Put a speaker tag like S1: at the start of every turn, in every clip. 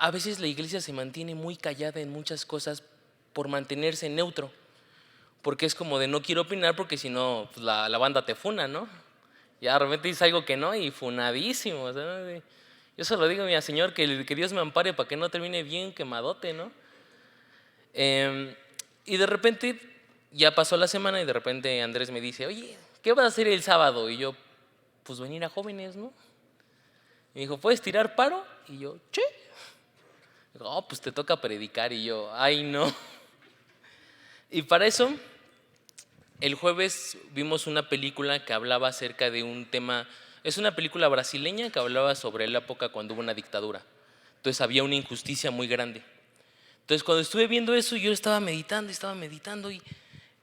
S1: a veces la iglesia se mantiene muy callada en muchas cosas por mantenerse neutro, porque es como de no quiero opinar porque si no, pues la banda te funa, ¿no? Ya de repente dices algo que no y funadísimo. O sea, ¿no? Yo se lo digo, mira, Señor, que Dios me ampare para que no termine bien quemadote, ¿no? Y de repente ya pasó la semana y de repente Andrés me dice, oye, ¿qué vas a hacer el sábado? Y yo, pues venir a jóvenes, ¿no? Y me dijo, ¿puedes tirar paro? Y yo, che. Digo, oh, pues te toca predicar. Y yo, ay, no. Y para eso, el jueves vimos una película que hablaba acerca de un tema, es una película brasileña que hablaba sobre la época cuando hubo una dictadura. Entonces había una injusticia muy grande. Entonces cuando estuve viendo eso, yo estaba meditando y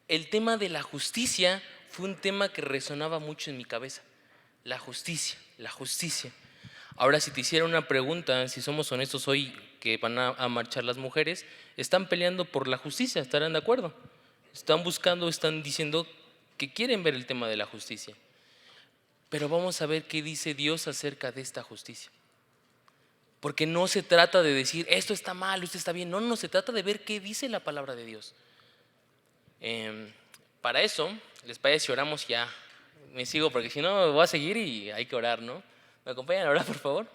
S1: el tema de la justicia fue un tema que resonaba mucho en mi cabeza. La justicia, la justicia. Ahora, si te hiciera una pregunta, si somos honestos hoy que van a marchar las mujeres, están peleando por la justicia, ¿estarán de acuerdo? Están buscando, están diciendo que quieren ver el tema de la justicia. Pero vamos a ver qué dice Dios acerca de esta justicia. Porque no se trata de decir, esto está mal, esto está bien. No, no, se trata de ver qué dice la palabra de Dios. Para eso, les parece si oramos ya. Me sigo porque si no voy a seguir y hay que orar, ¿no? ¿Me acompañan a orar, por favor?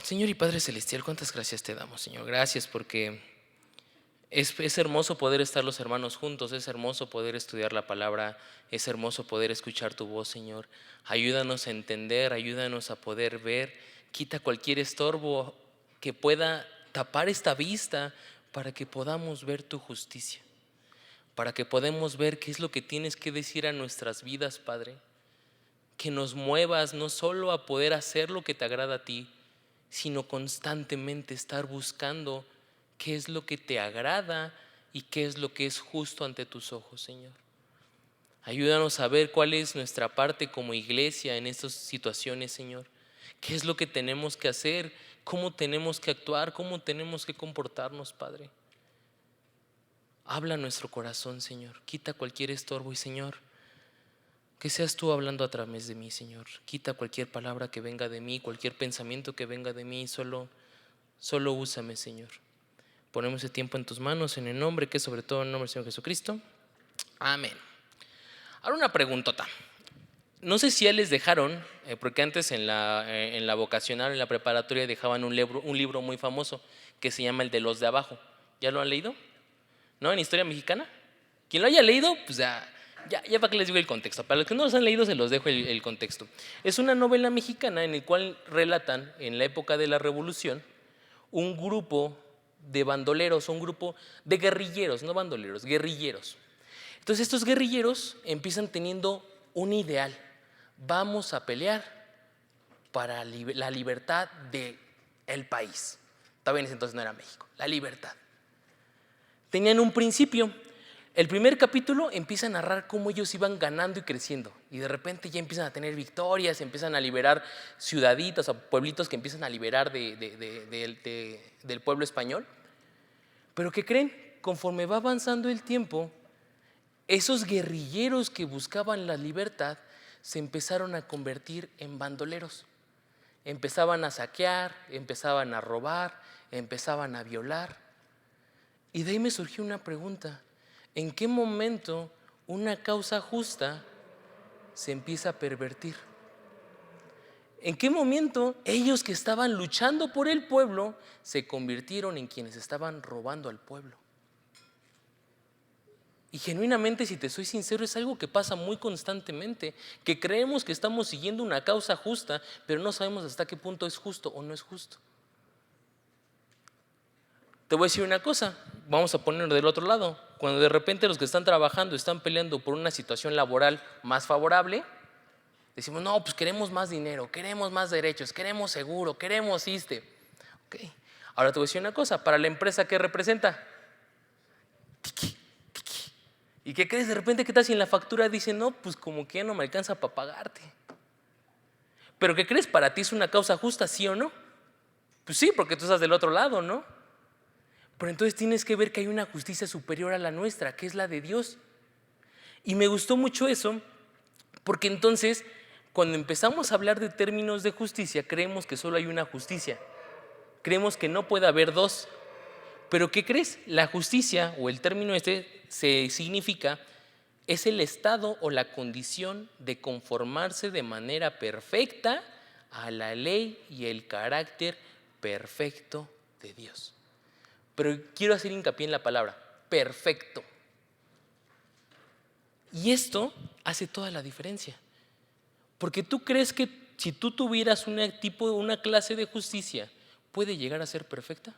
S1: Señor y Padre Celestial, cuántas gracias te damos, Señor. Gracias porque es hermoso poder estar los hermanos juntos, es hermoso poder estudiar la palabra, es hermoso poder escuchar tu voz, Señor. Ayúdanos a entender, ayúdanos a poder ver. Quita cualquier estorbo que pueda tapar esta vista para que podamos ver tu justicia, para que podamos ver qué es lo que tienes que decir a nuestras vidas, Padre. Que nos muevas no solo a poder hacer lo que te agrada a ti, sino constantemente estar buscando qué es lo que te agrada y qué es lo que es justo ante tus ojos, Señor. Ayúdanos a ver cuál es nuestra parte como iglesia en estas situaciones, Señor. ¿Qué es lo que tenemos que hacer? ¿Cómo tenemos que actuar? ¿Cómo tenemos que comportarnos, Padre? Habla a nuestro corazón, Señor. Quita cualquier estorbo y, Señor, que seas tú hablando a través de mí, Señor. Quita cualquier palabra que venga de mí, cualquier pensamiento que venga de mí. Solo úsame, Señor. Ponemos ese tiempo en tus manos, en el nombre que es sobre todo el nombre del Señor Jesucristo. Amén. Ahora una preguntota. No sé si ya les dejaron, porque antes en la vocacional, en la preparatoria, dejaban un libro muy famoso que se llama El de los de abajo. ¿Ya lo han leído? ¿No? En historia mexicana. Quien lo haya leído, pues ya para que les digo el contexto. Para los que no los han leído, se los dejo el contexto. Es una novela mexicana en la cual relatan, en la época de la Revolución, un grupo de bandoleros, un grupo de guerrilleros, no bandoleros, guerrilleros. Entonces estos guerrilleros empiezan teniendo un ideal. Vamos a pelear para la libertad del país. Todavía en ese entonces no era México, la libertad. Tenían un principio. El primer capítulo empieza a narrar cómo ellos iban ganando y creciendo y de repente ya empiezan a tener victorias, empiezan a liberar ciudaditos o pueblitos que empiezan a liberar del pueblo español. Pero ¿qué creen? Conforme va avanzando el tiempo, esos guerrilleros que buscaban la libertad se empezaron a convertir en bandoleros. Empezaban a saquear, empezaban a robar, empezaban a violar. Y de ahí me surgió una pregunta. ¿En qué momento una causa justa se empieza a pervertir? ¿En qué momento ellos que estaban luchando por el pueblo se convirtieron en quienes estaban robando al pueblo? Y genuinamente, si te soy sincero, es algo que pasa muy constantemente, que creemos que estamos siguiendo una causa justa, pero no sabemos hasta qué punto es justo o no es justo. Te voy a decir una cosa, vamos a ponerlo del otro lado. Cuando de repente los que están trabajando están peleando por una situación laboral más favorable, decimos, no, pues queremos más dinero, queremos más derechos, queremos seguro, queremos ISSSTE. Okay. Ahora te voy a decir una cosa, para la empresa, ¿qué representa? Tiki, tiki. ¿Y qué crees? De repente, ¿qué tal si en la factura dice, no, pues como que ya no me alcanza para pagarte? ¿Pero qué crees? ¿Para ti es una causa justa, sí o no? Pues sí, porque tú estás del otro lado, ¿no? Pero entonces tienes que ver que hay una justicia superior a la nuestra, que es la de Dios. Y me gustó mucho eso, porque entonces Cuando empezamos a hablar de términos de justicia, creemos que solo hay una justicia. Creemos que no puede haber dos. Pero ¿qué crees? La justicia, o el término se significa, es el estado o la condición de conformarse de manera perfecta a la ley y el carácter perfecto de Dios. Pero quiero hacer hincapié en la palabra, perfecto. Y esto hace toda la diferencia. Porque tú crees que si tú tuvieras una clase de justicia, ¿puede llegar a ser perfecta?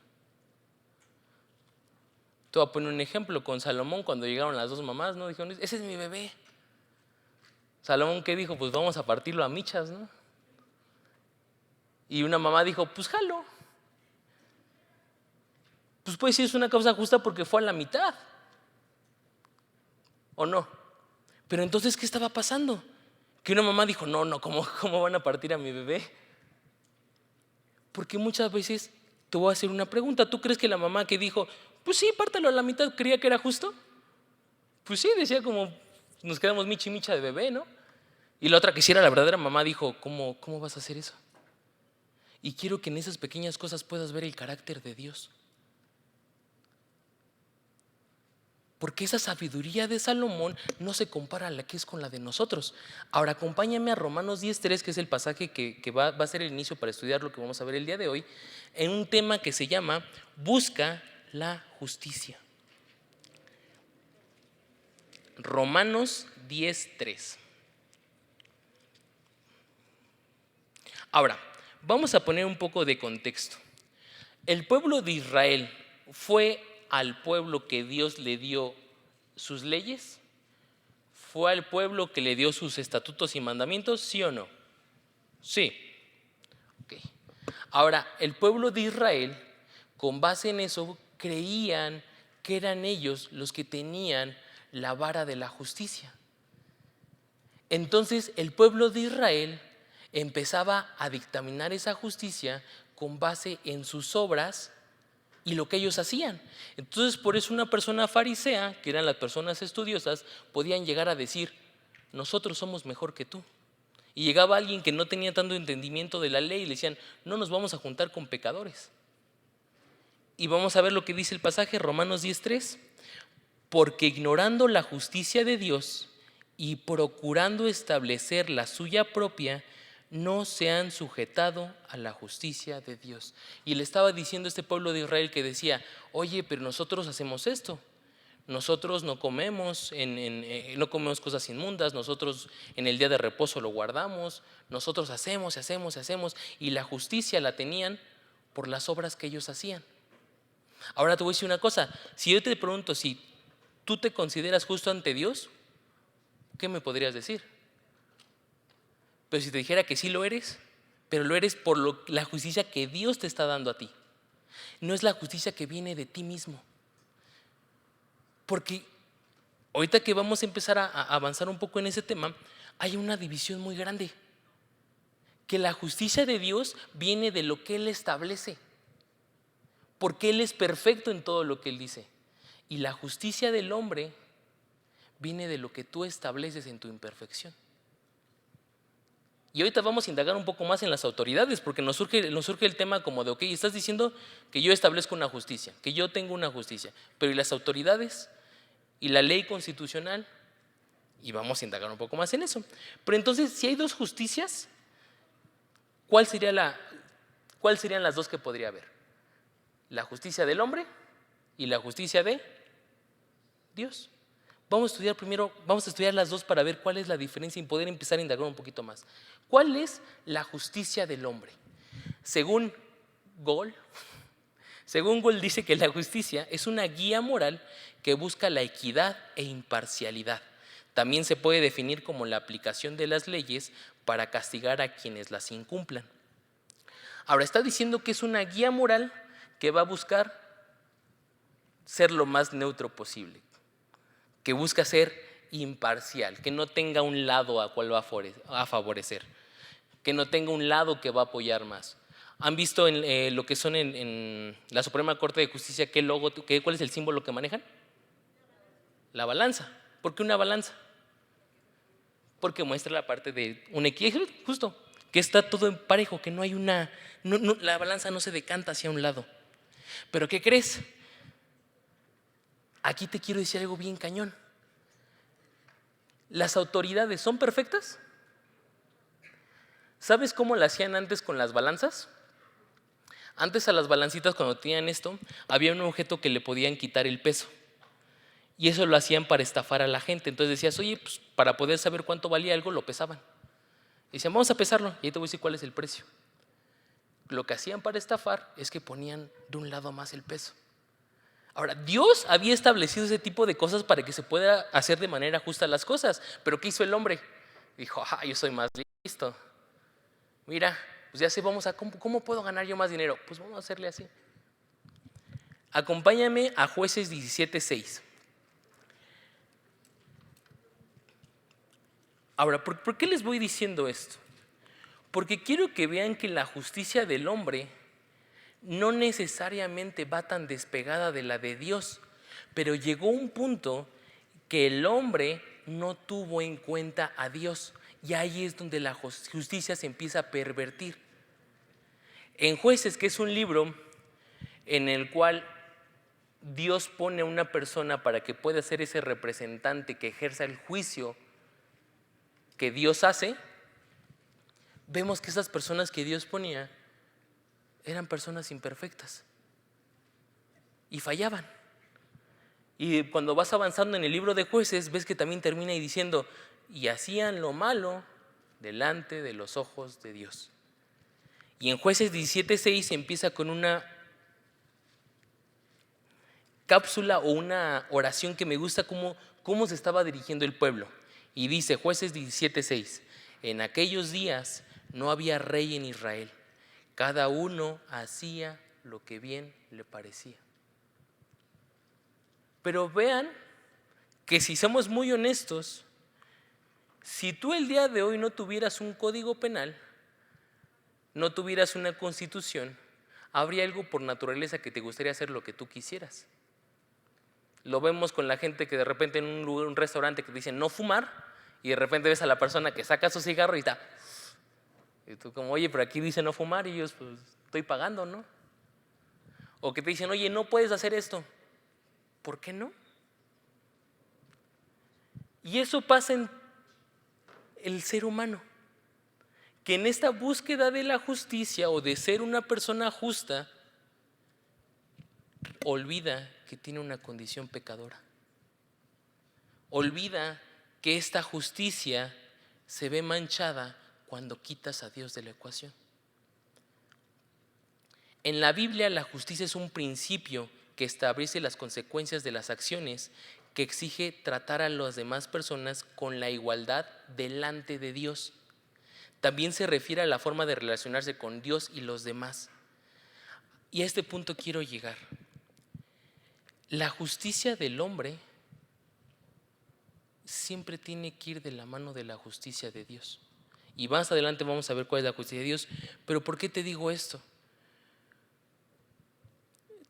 S1: Te voy a poner un ejemplo con Salomón cuando llegaron las dos mamás, ¿no? Dijeron, ese es mi bebé. Salomón, ¿qué dijo? Pues vamos a partirlo a michas, ¿no? Y una mamá dijo, pues jalo. Pues puede ser es una causa justa porque fue a la mitad. ¿O no? Pero entonces, ¿qué estaba pasando? Que una mamá dijo, no, ¿cómo van a partir a mi bebé? Porque muchas veces te voy a hacer una pregunta. ¿Tú crees que la mamá que dijo, pues sí, pártalo a la mitad, creía que era justo? Pues sí, decía como, nos quedamos micha y micha de bebé, ¿no? Y la otra que sí era la verdadera mamá dijo, ¿cómo vas a hacer eso? Y quiero que en esas pequeñas cosas puedas ver el carácter de Dios. Porque esa sabiduría de Salomón no se compara a la que es con la de nosotros. Ahora acompáñame a Romanos 10:3, que es el pasaje que va a ser el inicio para estudiar lo que vamos a ver el día de hoy, en un tema que se llama busca la justicia. Romanos 10:3. Ahora, vamos a poner un poco de contexto. El pueblo de Israel fue al pueblo que Dios le dio sus leyes, fue al pueblo que le dio sus estatutos y mandamientos, ¿sí o no? Sí. Okay. Ahora, el pueblo de Israel, con base en eso, creían que eran ellos los que tenían la vara de la justicia. Entonces, el pueblo de Israel empezaba a dictaminar esa justicia con base en sus obras y lo que ellos hacían. Entonces, por eso una persona farisea, que eran las personas estudiosas, podían llegar a decir, nosotros somos mejor que tú. Y llegaba alguien que no tenía tanto entendimiento de la ley y le decían, no nos vamos a juntar con pecadores. Y vamos a ver lo que dice el pasaje, Romanos 10:3. Porque ignorando la justicia de Dios y procurando establecer la suya propia, no se han sujetado a la justicia de Dios. Y le estaba diciendo a este pueblo de Israel que decía, oye, pero nosotros hacemos esto. Nosotros no comemos, no comemos cosas inmundas, nosotros en el día de reposo lo guardamos, nosotros hacemos, y la justicia la tenían por las obras que ellos hacían. Ahora te voy a decir una cosa, si yo te pregunto si tú te consideras justo ante Dios, ¿qué me podrías decir? Pero si te dijera que sí lo eres, pero lo eres por la justicia que Dios te está dando a ti. No es la justicia que viene de ti mismo. Porque ahorita que vamos a empezar a avanzar un poco en ese tema, hay una división muy grande. Que la justicia de Dios viene de lo que Él establece. Porque Él es perfecto en todo lo que Él dice. Y la justicia del hombre viene de lo que tú estableces en tu imperfección. Y ahorita vamos a indagar un poco más en las autoridades, porque nos surge el tema como de, ok, estás diciendo que yo establezco una justicia, que yo tengo una justicia, pero ¿y las autoridades? ¿Y la ley constitucional? Y vamos a indagar un poco más en eso. Pero entonces, si hay dos justicias, ¿cuáles serían las dos que podría haber? La justicia del hombre y la justicia de Dios. Vamos a estudiar las dos para ver cuál es la diferencia y poder empezar a indagar un poquito más. ¿Cuál es la justicia del hombre? Según Gall dice que la justicia es una guía moral que busca la equidad e imparcialidad. También se puede definir como la aplicación de las leyes para castigar a quienes las incumplan. Ahora, está diciendo que es una guía moral que va a buscar ser lo más neutro posible, que busca ser imparcial, que no tenga un lado a cual va a favorecer, que no tenga un lado que va a apoyar más. ¿Han visto en lo que son en la Suprema Corte de Justicia cuál es el símbolo que manejan? La balanza. ¿Por qué una balanza? porque muestra la parte de un equilibrio justo, que está todo en parejo, que no hay la balanza no se decanta hacia un lado. Pero ¿qué crees? Aquí te quiero decir algo bien cañón. ¿Las autoridades son perfectas? ¿Sabes cómo lo hacían antes con las balanzas? Antes a las balancitas, cuando tenían esto, había un objeto que le podían quitar el peso. Y eso lo hacían para estafar a la gente. Entonces decías, oye, pues para poder saber cuánto valía algo, lo pesaban. Y decían, vamos a pesarlo, y ahí te voy a decir cuál es el precio. Lo que hacían para estafar es que ponían de un lado más el peso. Ahora, Dios había establecido ese tipo de cosas para que se pueda hacer de manera justa las cosas. Pero ¿qué hizo el hombre? Dijo, yo soy más listo. Mira, pues ya sé, ¿cómo puedo ganar yo más dinero? Pues vamos a hacerle así. Acompáñame a Jueces 17:6. Ahora, ¿por qué les voy diciendo esto? Porque quiero que vean que la justicia del hombre no necesariamente va tan despegada de la de Dios, pero llegó un punto que el hombre no tuvo en cuenta a Dios, y ahí es donde la justicia se empieza a pervertir. En Jueces, que es un libro en el cual Dios pone a una persona para que pueda ser ese representante que ejerza el juicio que Dios hace, vemos que esas personas que Dios ponía eran personas imperfectas y fallaban. Y cuando vas avanzando en el libro de Jueces, ves que también termina ahí diciendo, y hacían lo malo delante de los ojos de Dios. Y en Jueces 17:6 empieza con una cápsula o una oración que me gusta cómo se estaba dirigiendo el pueblo. Y dice Jueces 17:6, en aquellos días no había rey en Israel, cada uno hacía lo que bien le parecía. Pero vean que si somos muy honestos, si tú el día de hoy no tuvieras un código penal, no tuvieras una constitución, habría algo por naturaleza que te gustaría hacer lo que tú quisieras. Lo vemos con la gente que de repente en un restaurante que te dicen no fumar, y de repente ves a la persona que saca su cigarro y está. Y tú como, oye, pero aquí dice no fumar, y ellos, pues, estoy pagando, ¿no? O que te dicen, oye, no puedes hacer esto. ¿Por qué no? Y eso pasa en el ser humano, que en esta búsqueda de la justicia o de ser una persona justa, olvida que tiene una condición pecadora. Olvida que esta justicia se ve manchada cuando quitas a Dios de la ecuación. En la Biblia, la justicia es un principio que establece las consecuencias de las acciones, que exige tratar a las demás personas con la igualdad delante de Dios. También se refiere a la forma de relacionarse con Dios y los demás. Y a este punto quiero llegar. La justicia del hombre siempre tiene que ir de la mano de la justicia de Dios. Y más adelante vamos a ver cuál es la justicia de Dios. Pero ¿por qué te digo esto?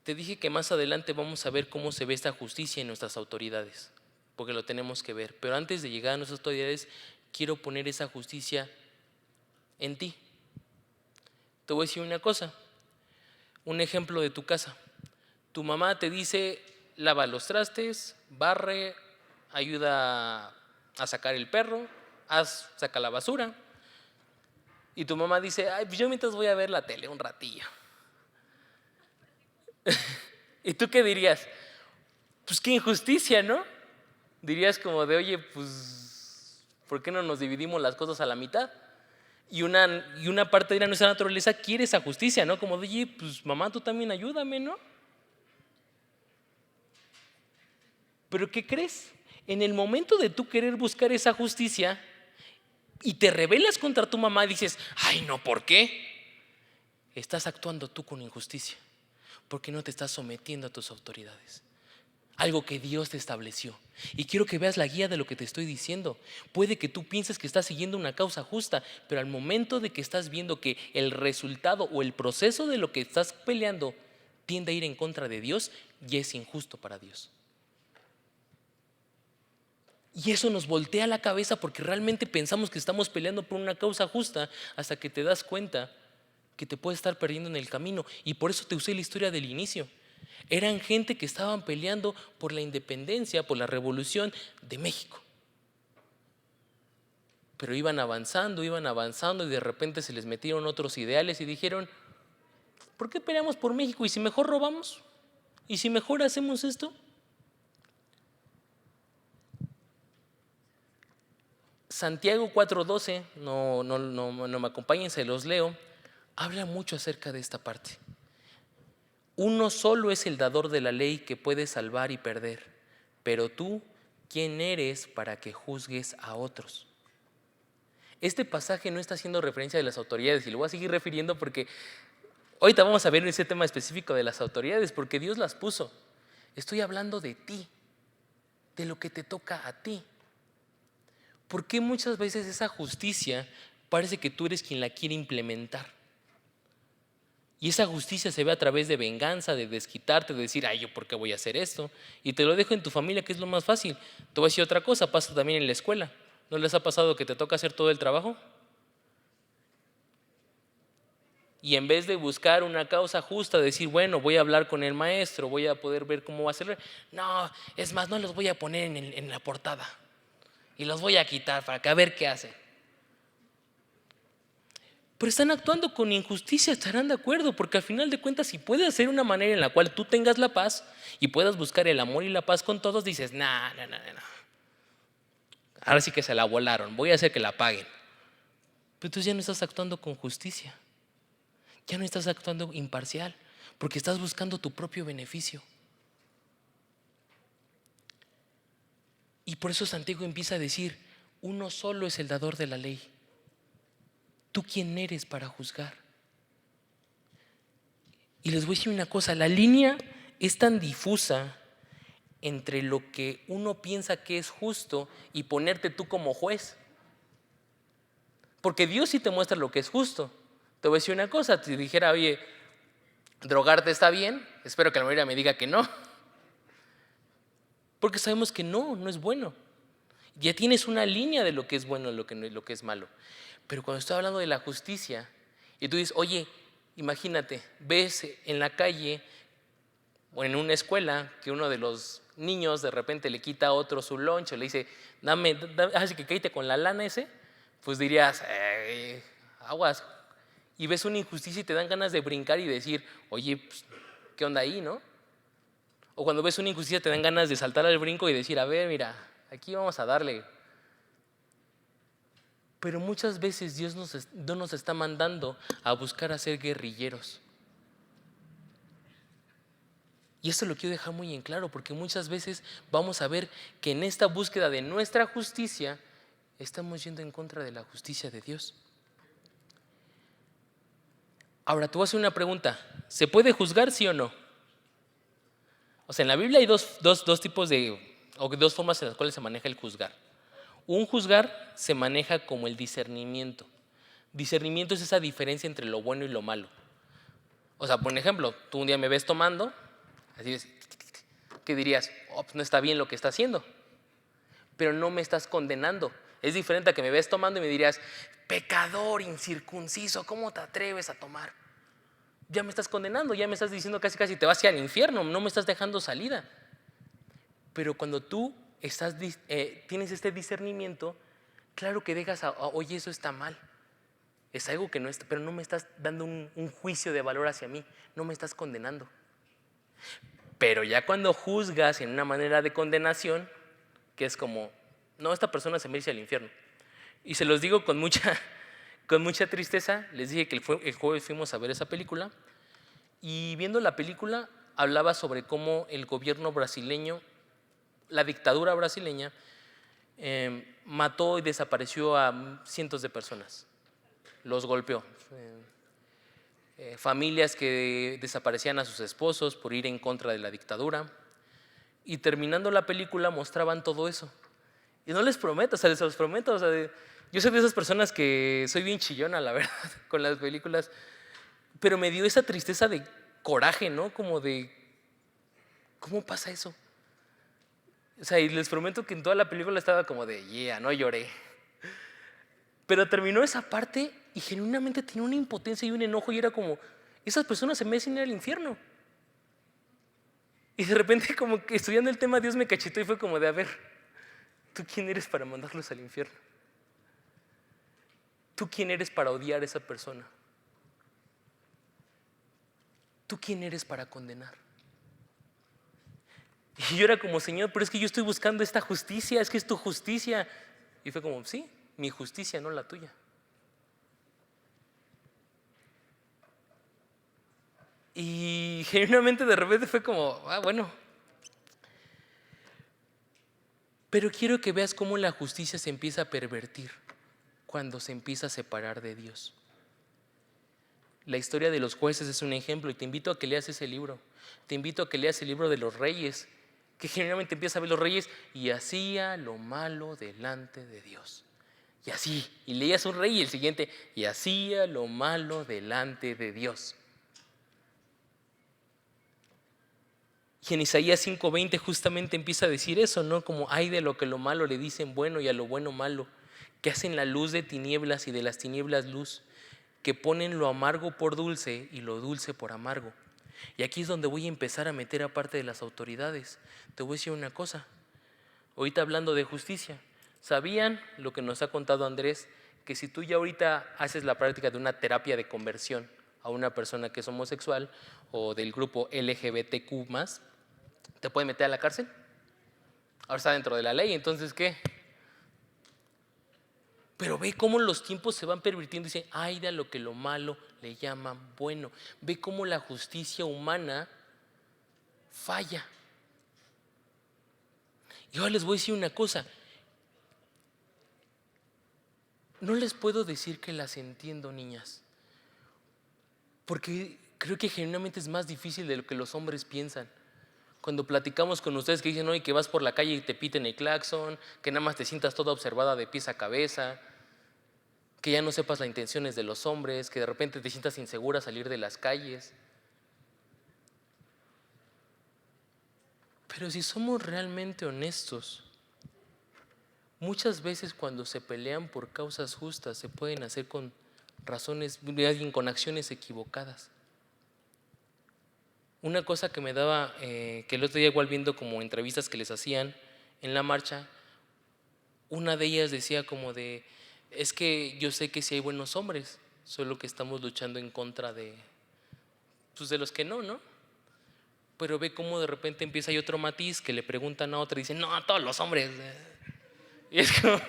S1: Te dije que más adelante vamos a ver cómo se ve esta justicia en nuestras autoridades, porque lo tenemos que ver. Pero antes de llegar a nuestras autoridades, quiero poner esa justicia en ti. Te voy a decir una cosa, un ejemplo de tu casa. Tu mamá te dice, lava los trastes, barre, ayuda a sacar el perro, saca la basura. Y tu mamá dice, pues yo mientras voy a ver la tele un ratillo. ¿Y tú qué dirías? Pues qué injusticia, ¿no? Dirías como de, oye, pues, ¿por qué no nos dividimos las cosas a la mitad? Y una parte de nuestra naturaleza quiere esa justicia, ¿no? Como de, oye, pues mamá, tú también ayúdame, ¿no? Pero ¿qué crees? En el momento de tú querer buscar esa justicia y te rebelas contra tu mamá y dices, ay, no, ¿por qué? Estás actuando tú con injusticia, porque no te estás sometiendo a tus autoridades. Algo que Dios te estableció. Y quiero que veas la guía de lo que te estoy diciendo. Puede que tú pienses que estás siguiendo una causa justa, pero al momento de que estás viendo que el resultado o el proceso de lo que estás peleando tiende a ir en contra de Dios, ya es injusto para Dios. Y eso nos voltea la cabeza porque realmente pensamos que estamos peleando por una causa justa hasta que te das cuenta que te puedes estar perdiendo en el camino. Y por eso te usé la historia del inicio. Eran gente que estaban peleando por la independencia, por la revolución de México. Pero iban avanzando y de repente se les metieron otros ideales y dijeron, ¿por qué peleamos por México? ¿Y si mejor robamos? ¿Y si mejor hacemos esto? Santiago 4:12, no me acompañen, se los leo, habla mucho acerca de esta parte. Uno solo es el dador de la ley que puede salvar y perder, pero tú, ¿quién eres para que juzgues a otros? Este pasaje no está haciendo referencia de las autoridades y lo voy a seguir refiriendo porque ahorita vamos a ver ese tema específico de las autoridades porque Dios las puso. Estoy hablando de ti, de lo que te toca a ti. ¿Por qué muchas veces esa justicia parece que tú eres quien la quiere implementar? Y esa justicia se ve a través de venganza, de desquitarte, de decir, ay, ¿yo por qué voy a hacer esto? Y te lo dejo en tu familia, que es lo más fácil. Te voy a decir otra cosa, pasa también en la escuela. ¿No les ha pasado que te toca hacer todo el trabajo? Y en vez de buscar una causa justa, decir, bueno, voy a hablar con el maestro, voy a poder ver cómo va a ser. No, es más, no los voy a poner en la portada. Y los voy a quitar para que a ver qué hacen. Pero están actuando con injusticia, estarán de acuerdo, porque al final de cuentas, si puedes hacer una manera en la cual tú tengas la paz y puedas buscar el amor y la paz con todos, dices, no. Ahora sí que se la volaron, voy a hacer que la paguen. Pero tú ya no estás actuando con justicia, ya no estás actuando imparcial, porque estás buscando tu propio beneficio. Y por eso Santiago empieza a decir, uno solo es el dador de la ley. ¿Tú quién eres para juzgar? Y les voy a decir una cosa, la línea es tan difusa entre lo que uno piensa que es justo y ponerte tú como juez. Porque Dios sí te muestra lo que es justo. Te voy a decir una cosa, si dijera, oye, drogarte está bien, espero que la mayoría me diga que no. Porque sabemos que no es bueno. Ya tienes una línea de lo que es bueno y lo que es malo. Pero cuando estoy hablando de la justicia y tú dices, oye, imagínate, ves en la calle o en una escuela que uno de los niños de repente le quita a otro su lunch o le dice, dame así que cállate con la lana ese, pues dirías, aguas. Y ves una injusticia y te dan ganas de brincar y decir, oye, pues, ¿qué onda ahí, no? O cuando ves una injusticia te dan ganas de saltar al brinco y decir, a ver, mira, aquí vamos a darle. Pero muchas veces Dios no nos está mandando a buscar a ser guerrilleros. Y esto lo quiero dejar muy en claro porque muchas veces vamos a ver que en esta búsqueda de nuestra justicia estamos yendo en contra de la justicia de Dios. Ahora, te voy a hacer una pregunta. ¿Se puede juzgar, sí o no? O sea, en la Biblia hay dos tipos dos formas en las cuales se maneja el juzgar. Un juzgar se maneja como el discernimiento. Discernimiento es esa diferencia entre lo bueno y lo malo. O sea, por ejemplo, tú un día me ves tomando, así es, ¿qué dirías? Oh, pues no está bien lo que está haciendo, pero no me estás condenando. Es diferente a que me ves tomando y me dirías, pecador, incircunciso, ¿cómo te atreves a tomar? Ya me estás condenando, ya me estás diciendo casi te vas hacia el infierno, no me estás dejando salida. Pero cuando tú tienes este discernimiento, claro que dejas oye, eso está mal. Es algo que no está, pero no me estás dando un juicio de valor hacia mí, no me estás condenando. Pero ya cuando juzgas en una manera de condenación, que es como, no, esta persona se merece al infierno. Y se los digo con mucha tristeza, les dije que el jueves fuimos a ver esa película y viendo la película hablaba sobre cómo el gobierno brasileño, la dictadura brasileña, mató y desapareció a cientos de personas, los golpeó. Familias que desaparecían a sus esposos por ir en contra de la dictadura. Y terminando la película mostraban todo eso. Y no les prometo, o sea, les los prometo. O sea, yo soy de esas personas que soy bien chillona, la verdad, con las películas. Pero me dio esa tristeza de coraje, ¿no? Como de, ¿cómo pasa eso? O sea, y les prometo que en toda la película estaba como de, yeah, no lloré. Pero terminó esa parte y genuinamente tenía una impotencia y un enojo y era como, esas personas se merecen ir al infierno. Y de repente como que estudiando el tema Dios me cachetó y fue como de, a ver, ¿tú quién eres para mandarlos al infierno? ¿Tú quién eres para odiar a esa persona? ¿Tú quién eres para condenar? Y yo era como, Señor, pero es que yo estoy buscando esta justicia, es que es tu justicia. Y fue como, sí, mi justicia, no la tuya. Y genuinamente de repente fue como, bueno. Pero quiero que veas cómo la justicia se empieza a pervertir cuando se empieza a separar de Dios. La historia de los jueces es un ejemplo y te invito a que leas ese libro. Te invito a que leas el libro de los reyes, que generalmente empieza a ver los reyes y hacía lo malo delante de Dios. Y así, y leías un rey y el siguiente, y hacía lo malo delante de Dios. Y en Isaías 5:20 justamente empieza a decir eso, ¿no? Como hay de lo que lo malo le dicen bueno y a lo bueno malo, que hacen la luz de tinieblas y de las tinieblas luz, que ponen lo amargo por dulce y lo dulce por amargo. Y aquí es donde voy a empezar a meter a parte de las autoridades. Te voy a decir una cosa, ahorita hablando de justicia, ¿sabían lo que nos ha contado Andrés? Que si tú ya ahorita haces la práctica de una terapia de conversión a una persona que es homosexual o del grupo LGBTQ+, te puede meter a la cárcel. Ahora está dentro de la ley, entonces ¿qué? Pero ve cómo los tiempos se van pervirtiendo y dice, ay, de lo que lo malo le llaman bueno. Ve cómo la justicia humana falla. Y ahora les voy a decir una cosa. No les puedo decir que las entiendo, niñas, porque creo que genuinamente es más difícil de lo que los hombres piensan. Cuando platicamos con ustedes que dicen, oye, que vas por la calle y te piten el claxon, que nada más te sientas toda observada de pies a cabeza, que ya no sepas las intenciones de los hombres, que de repente te sientas insegura salir de las calles. Pero si somos realmente honestos, muchas veces cuando se pelean por causas justas se pueden hacer con razones, con acciones equivocadas. Una cosa que me daba, que el otro día igual viendo como entrevistas que les hacían en la marcha, una de ellas decía como de, es que yo sé que sí hay buenos hombres, solo que estamos luchando en contra de, pues de los que no, ¿no? Pero ve cómo de repente empieza hay otro matiz que le preguntan a otra y dicen, no, a todos los hombres. Y es como,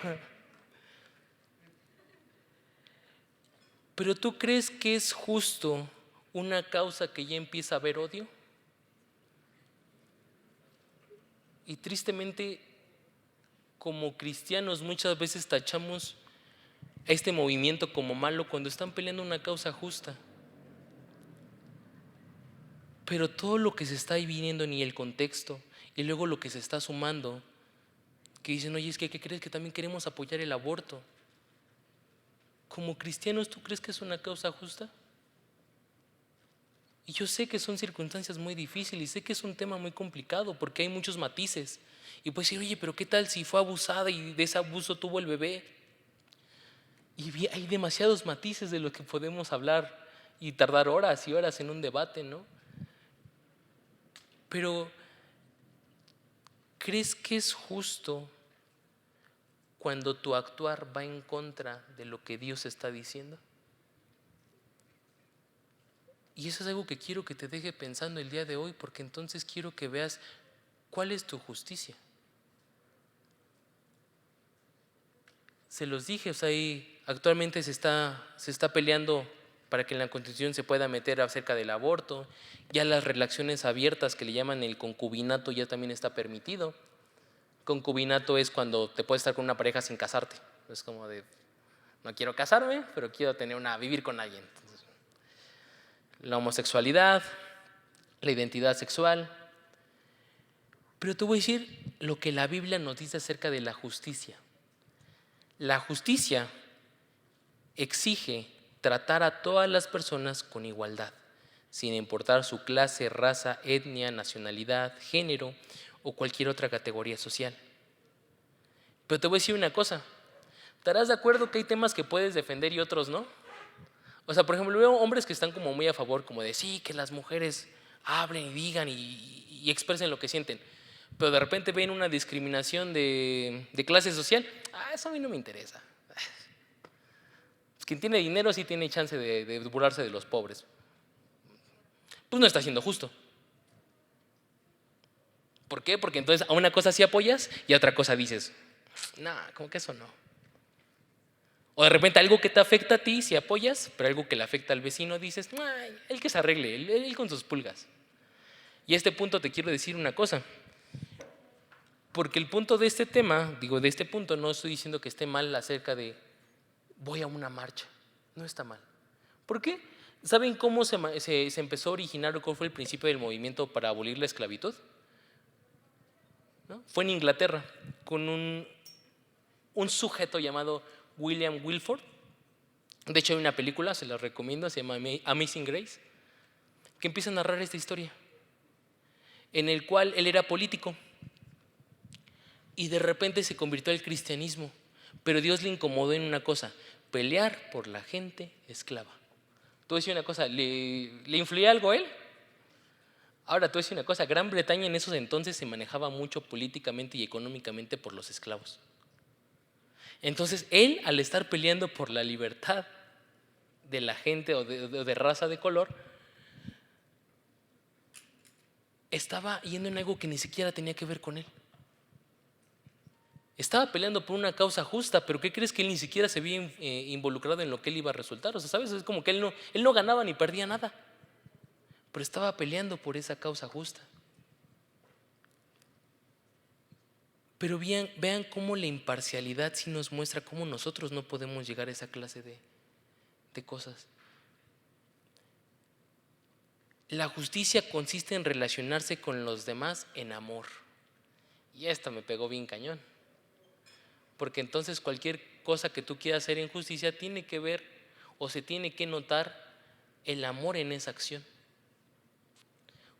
S1: pero ¿tú crees que es justo una causa que ya empieza a haber odio? Y tristemente, como cristianos muchas veces tachamos a este movimiento como malo cuando están peleando una causa justa. Pero todo lo que se está viviendo en el contexto y luego lo que se está sumando, que dicen, oye, es que ¿qué crees? Que también queremos apoyar el aborto. Como cristianos, ¿tú crees que es una causa justa? Y yo sé que son circunstancias muy difíciles y sé que es un tema muy complicado porque hay muchos matices. Y puedes decir, oye, pero ¿qué tal si fue abusada y de ese abuso tuvo el bebé? Y hay demasiados matices de lo que podemos hablar y tardar horas y horas en un debate, ¿no? Pero, ¿crees que es justo cuando tu actuar va en contra de lo que Dios está diciendo? Y eso es algo que quiero que te deje pensando el día de hoy, porque entonces quiero que veas cuál es tu justicia. Se los dije, o sea, actualmente se está peleando para que en la Constitución se pueda meter acerca del aborto. Ya las relaciones abiertas que le llaman el concubinato ya también está permitido. Concubinato es cuando te puedes estar con una pareja sin casarte. Es como de, no quiero casarme, pero quiero vivir con alguien. Entonces, la homosexualidad, la identidad sexual. Pero te voy a decir lo que la Biblia nos dice acerca de la justicia. La justicia exige tratar a todas las personas con igualdad, sin importar su clase, raza, etnia, nacionalidad, género o cualquier otra categoría social. Pero te voy a decir una cosa, ¿estarás de acuerdo que hay temas que puedes defender y otros no? O sea, por ejemplo, veo hombres que están como muy a favor, como de sí, que las mujeres hablen y digan y expresen lo que sienten, pero de repente ven una discriminación de clase social. Eso a mí no me interesa. Quien tiene dinero sí tiene chance de burlarse de los pobres. Pues no está siendo justo. ¿Por qué? Porque entonces a una cosa sí apoyas y a otra cosa dices, nah, como que eso no. O de repente algo que te afecta a ti sí apoyas, pero algo que le afecta al vecino dices, ay, él que se arregle, él con sus pulgas. Y a este punto te quiero decir una cosa, porque el punto de este tema, digo, de este punto no estoy diciendo que esté mal acerca de voy a una marcha, no está mal. ¿Por qué? ¿Saben cómo se empezó a originar o cuál fue el principio del movimiento para abolir la esclavitud? ¿No? Fue en Inglaterra, con un sujeto llamado William Wilford. De hecho hay una película, se la recomiendo, se llama Amazing Grace, que empieza a narrar esta historia, en el cual él era político y de repente se convirtió al cristianismo, pero Dios le incomodó en una cosa, pelear por la gente esclava. Tú decías una cosa, ¿le influía algo a él? Ahora, tú decías una cosa, Gran Bretaña en esos entonces se manejaba mucho políticamente y económicamente por los esclavos. Entonces, él, al estar peleando por la libertad de la gente o de raza de color, estaba yendo en algo que ni siquiera tenía que ver con él. Estaba peleando por una causa justa, pero ¿qué crees? Que él ni siquiera se había involucrado en lo que él iba a resultar. O sea, ¿sabes? Es como que él no ganaba ni perdía nada, pero estaba peleando por esa causa justa. Pero vean cómo la imparcialidad sí nos muestra cómo nosotros no podemos llegar a esa clase de cosas. La justicia consiste en relacionarse con los demás en amor. Y esta me pegó bien cañón. Porque entonces cualquier cosa que tú quieras hacer en justicia tiene que ver o se tiene que notar el amor en esa acción.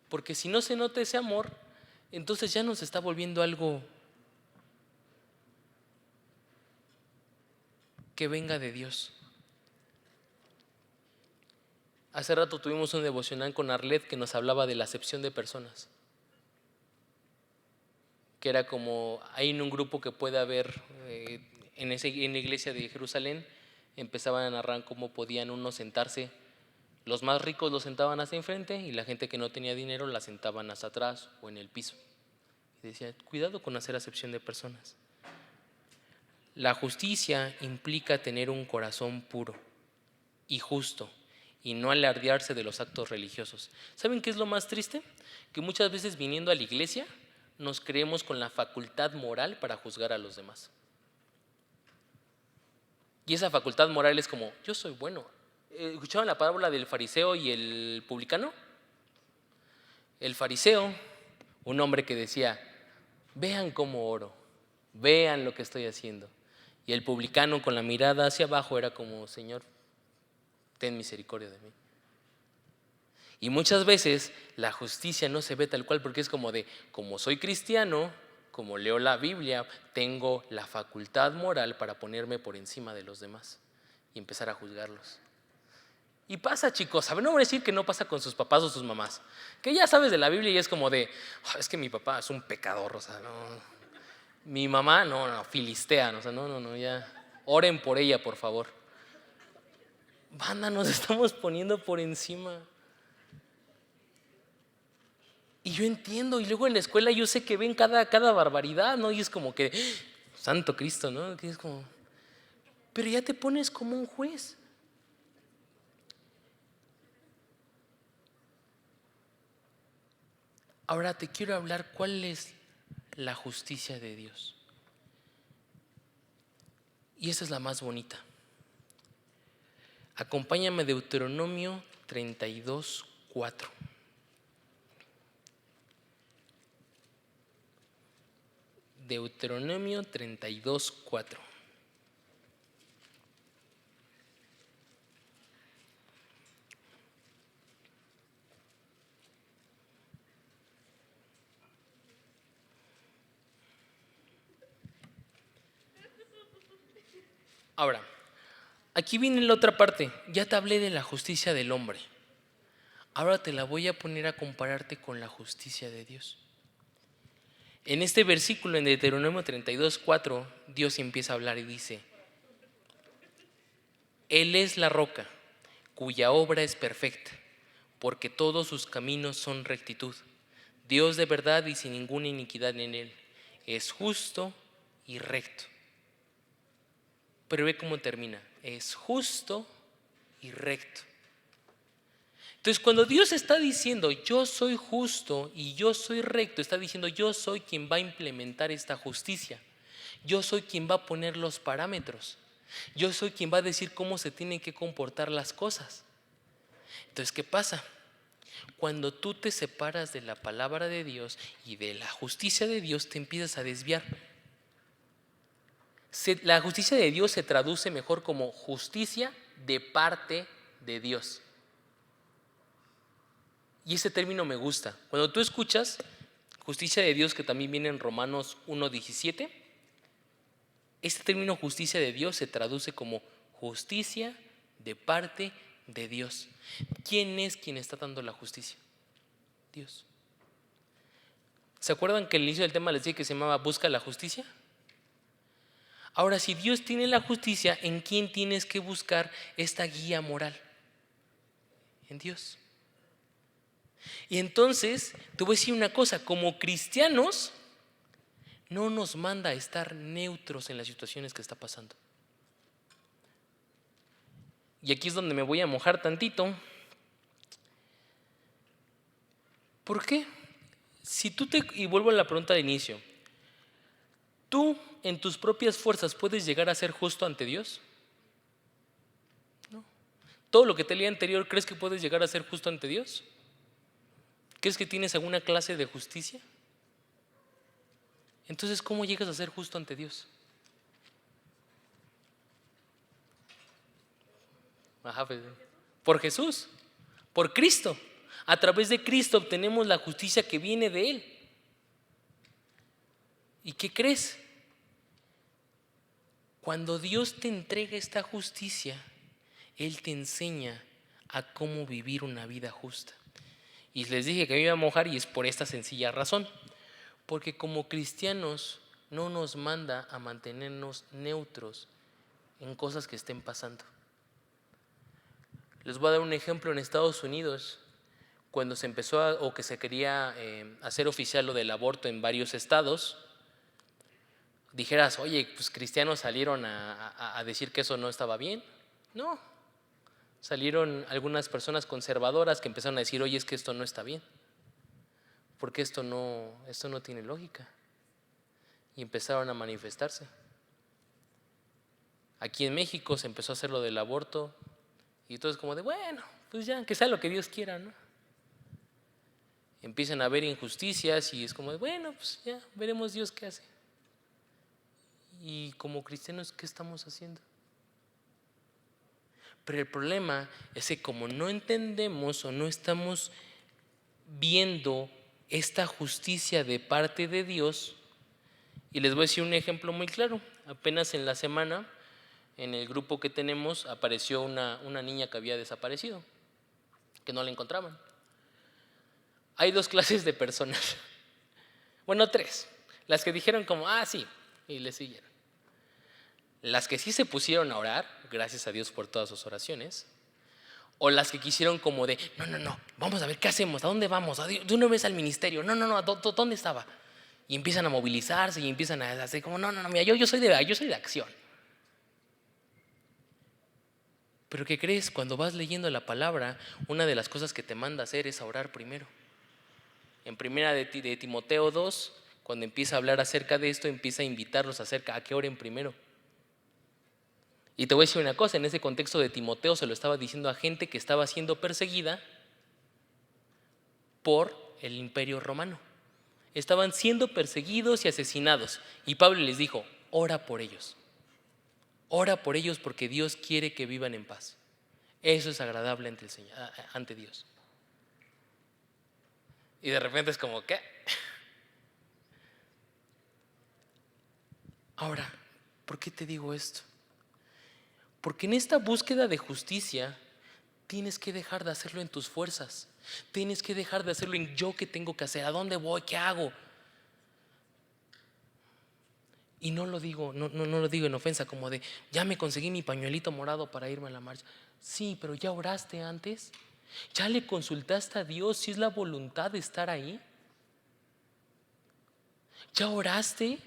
S1: Porque si no se nota ese amor, entonces ya nos está volviendo algo que venga de Dios. Hace rato tuvimos un devocional con Arlet que nos hablaba de la acepción de personas. Que era como, hay en un grupo que puede haber, en la iglesia de Jerusalén, empezaban a narrar cómo podían unos sentarse. Los más ricos los sentaban hacia enfrente y la gente que no tenía dinero la sentaban hasta atrás o en el piso. Y decía, cuidado con hacer acepción de personas. La justicia implica tener un corazón puro y justo y no alardearse de los actos religiosos. ¿Saben qué es lo más triste? Que muchas veces viniendo a la iglesia nos creemos con la facultad moral para juzgar a los demás. Y esa facultad moral es como, yo soy bueno. ¿Escuchaban la parábola del fariseo y el publicano? El fariseo, un hombre que decía, vean cómo oro, vean lo que estoy haciendo. Y el publicano con la mirada hacia abajo era como, Señor, ten misericordia de mí. Y muchas veces la justicia no se ve tal cual porque es como de, como soy cristiano, como leo la Biblia, tengo la facultad moral para ponerme por encima de los demás y empezar a juzgarlos. Y pasa, chicos, ¿saben? No voy a decir que no pasa con sus papás o sus mamás, que ya sabes de la Biblia y es como de, es que mi papá es un pecador, o sea, no. Mi mamá, no, filistea, o sea, no, ya, oren por ella, por favor. Banda, nos estamos poniendo por encima. Y yo entiendo, y luego en la escuela yo sé que ven cada barbaridad, ¿no? Y es como que, santo Cristo, ¿no? Que es como, pero ya te pones como un juez. Ahora te quiero hablar cuál es la justicia de Dios. Y esa es la más bonita. Acompáñame a Deuteronomio 32:4. Deuteronomio 32:4. Ahora, aquí viene la otra parte. Ya te hablé de la justicia del hombre. Ahora te la voy a poner a compararte con la justicia de Dios. En este versículo, en Deuteronomio 32:4, Dios empieza a hablar y dice: Él es la roca, cuya obra es perfecta, porque todos sus caminos son rectitud. Dios de verdad y sin ninguna iniquidad en él. Es justo y recto. Pero ve cómo termina. Es justo y recto. Entonces, cuando Dios está diciendo yo soy justo y yo soy recto, está diciendo yo soy quien va a implementar esta justicia. Yo soy quien va a poner los parámetros. Yo soy quien va a decir cómo se tienen que comportar las cosas. Entonces, ¿qué pasa? Cuando tú te separas de la palabra de Dios y de la justicia de Dios, te empiezas a desviar. La justicia de Dios se traduce mejor como justicia de parte de Dios. Y ese término me gusta. Cuando tú escuchas justicia de Dios, que también viene en Romanos 1:17, este término justicia de Dios se traduce como justicia de parte de Dios. ¿Quién es quien está dando la justicia? Dios. ¿Se acuerdan que al inicio del tema les dije que se llamaba busca la justicia? Ahora, si Dios tiene la justicia, ¿en quién tienes que buscar esta guía moral? En Dios. Y entonces, te voy a decir una cosa, como cristianos, no nos manda a estar neutros en las situaciones que está pasando. Y aquí es donde me voy a mojar tantito. ¿Por qué? Y vuelvo a la pregunta de inicio, ¿tú en tus propias fuerzas puedes llegar a ser justo ante Dios? No. ¿Todo lo que te leí anterior crees que puedes llegar a ser justo ante Dios? ¿Crees que tienes alguna clase de justicia? Entonces, ¿cómo llegas a ser justo ante Dios? Por Jesús, por Cristo. A través de Cristo obtenemos la justicia que viene de Él. ¿Y qué crees? Cuando Dios te entrega esta justicia, Él te enseña a cómo vivir una vida justa. Y les dije que me iba a mojar y es por esta sencilla razón. Porque como cristianos no nos manda a mantenernos neutros en cosas que estén pasando. Les voy a dar un ejemplo. En Estados Unidos, cuando se empezó o que se quería hacer oficial lo del aborto en varios estados, dijeras, oye, pues cristianos salieron a decir que eso no estaba bien. No, salieron algunas personas conservadoras que empezaron a decir, oye, es que esto no está bien, porque esto no tiene lógica. Y empezaron a manifestarse. Aquí en México se empezó a hacer lo del aborto y todo es como de, bueno, pues ya, que sea lo que Dios quiera, ¿no? Empiezan a haber injusticias y es como de, bueno, pues ya, veremos Dios qué hace. Y como cristianos, ¿qué estamos haciendo? Pero el problema es que como no entendemos o no estamos viendo esta justicia de parte de Dios, y les voy a decir un ejemplo muy claro. Apenas en la semana, en el grupo que tenemos, apareció una niña que había desaparecido, que no la encontraban. Hay dos clases de personas. Bueno, tres. Las que dijeron como, sí, y le siguieron. Las que sí se pusieron a orar, gracias a Dios por todas sus oraciones. O las que quisieron como de, no, vamos a ver qué hacemos, ¿a dónde vamos? De una vez al ministerio, no, ¿dónde estaba? Y empiezan a movilizarse y empiezan a hacer como, no, mira, yo soy de acción. Pero ¿qué crees? Cuando vas leyendo la palabra, una de las cosas que te manda a hacer es a orar primero. En primera de Timoteo 2, cuando empieza a hablar acerca de esto, empieza a invitarlos a que oren primero. Y te voy a decir una cosa, en ese contexto de Timoteo se lo estaba diciendo a gente que estaba siendo perseguida por el Imperio Romano. Estaban siendo perseguidos y asesinados. Y Pablo les dijo, ora por ellos. Ora por ellos porque Dios quiere que vivan en paz. Eso es agradable ante Dios. Y de repente es como, ¿qué? Ahora, ¿por qué te digo esto? Porque en esta búsqueda de justicia tienes que dejar de hacerlo en tus fuerzas. Tienes que dejar de hacerlo en yo qué tengo que hacer, a dónde voy, qué hago. Y no lo digo, no lo digo en ofensa, como de ya me conseguí mi pañuelito morado para irme a la marcha. Sí, pero ya oraste antes. ¿Ya le consultaste a Dios si es la voluntad de estar ahí? ¿Ya oraste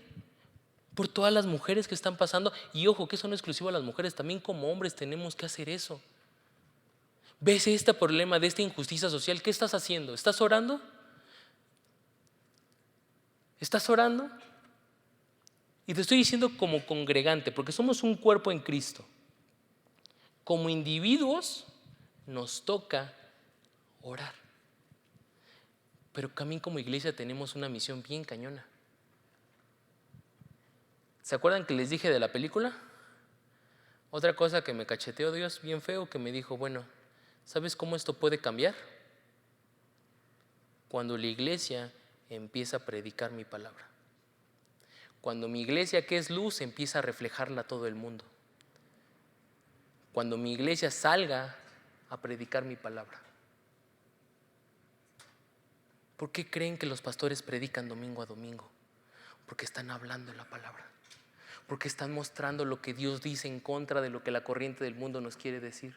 S1: por todas las mujeres que están pasando? Y ojo, que eso no es exclusivo a las mujeres, también como hombres tenemos que hacer eso. ¿Ves este problema de esta injusticia social? ¿Qué estás haciendo? ¿Estás orando? ¿Estás orando? Y te estoy diciendo como congregante, porque somos un cuerpo en Cristo. Como individuos nos toca orar. Pero también como iglesia tenemos una misión bien cañona. ¿Se acuerdan que les dije de la película? Otra cosa que me cacheteó Dios bien feo, que me dijo, bueno, ¿sabes cómo esto puede cambiar? Cuando la iglesia empieza a predicar mi palabra. Cuando mi iglesia, que es luz, empieza a reflejarla a todo el mundo. Cuando mi iglesia salga a predicar mi palabra. ¿Por qué creen que los pastores predican domingo a domingo? Porque están hablando la palabra. Porque están mostrando lo que Dios dice en contra de lo que la corriente del mundo nos quiere decir.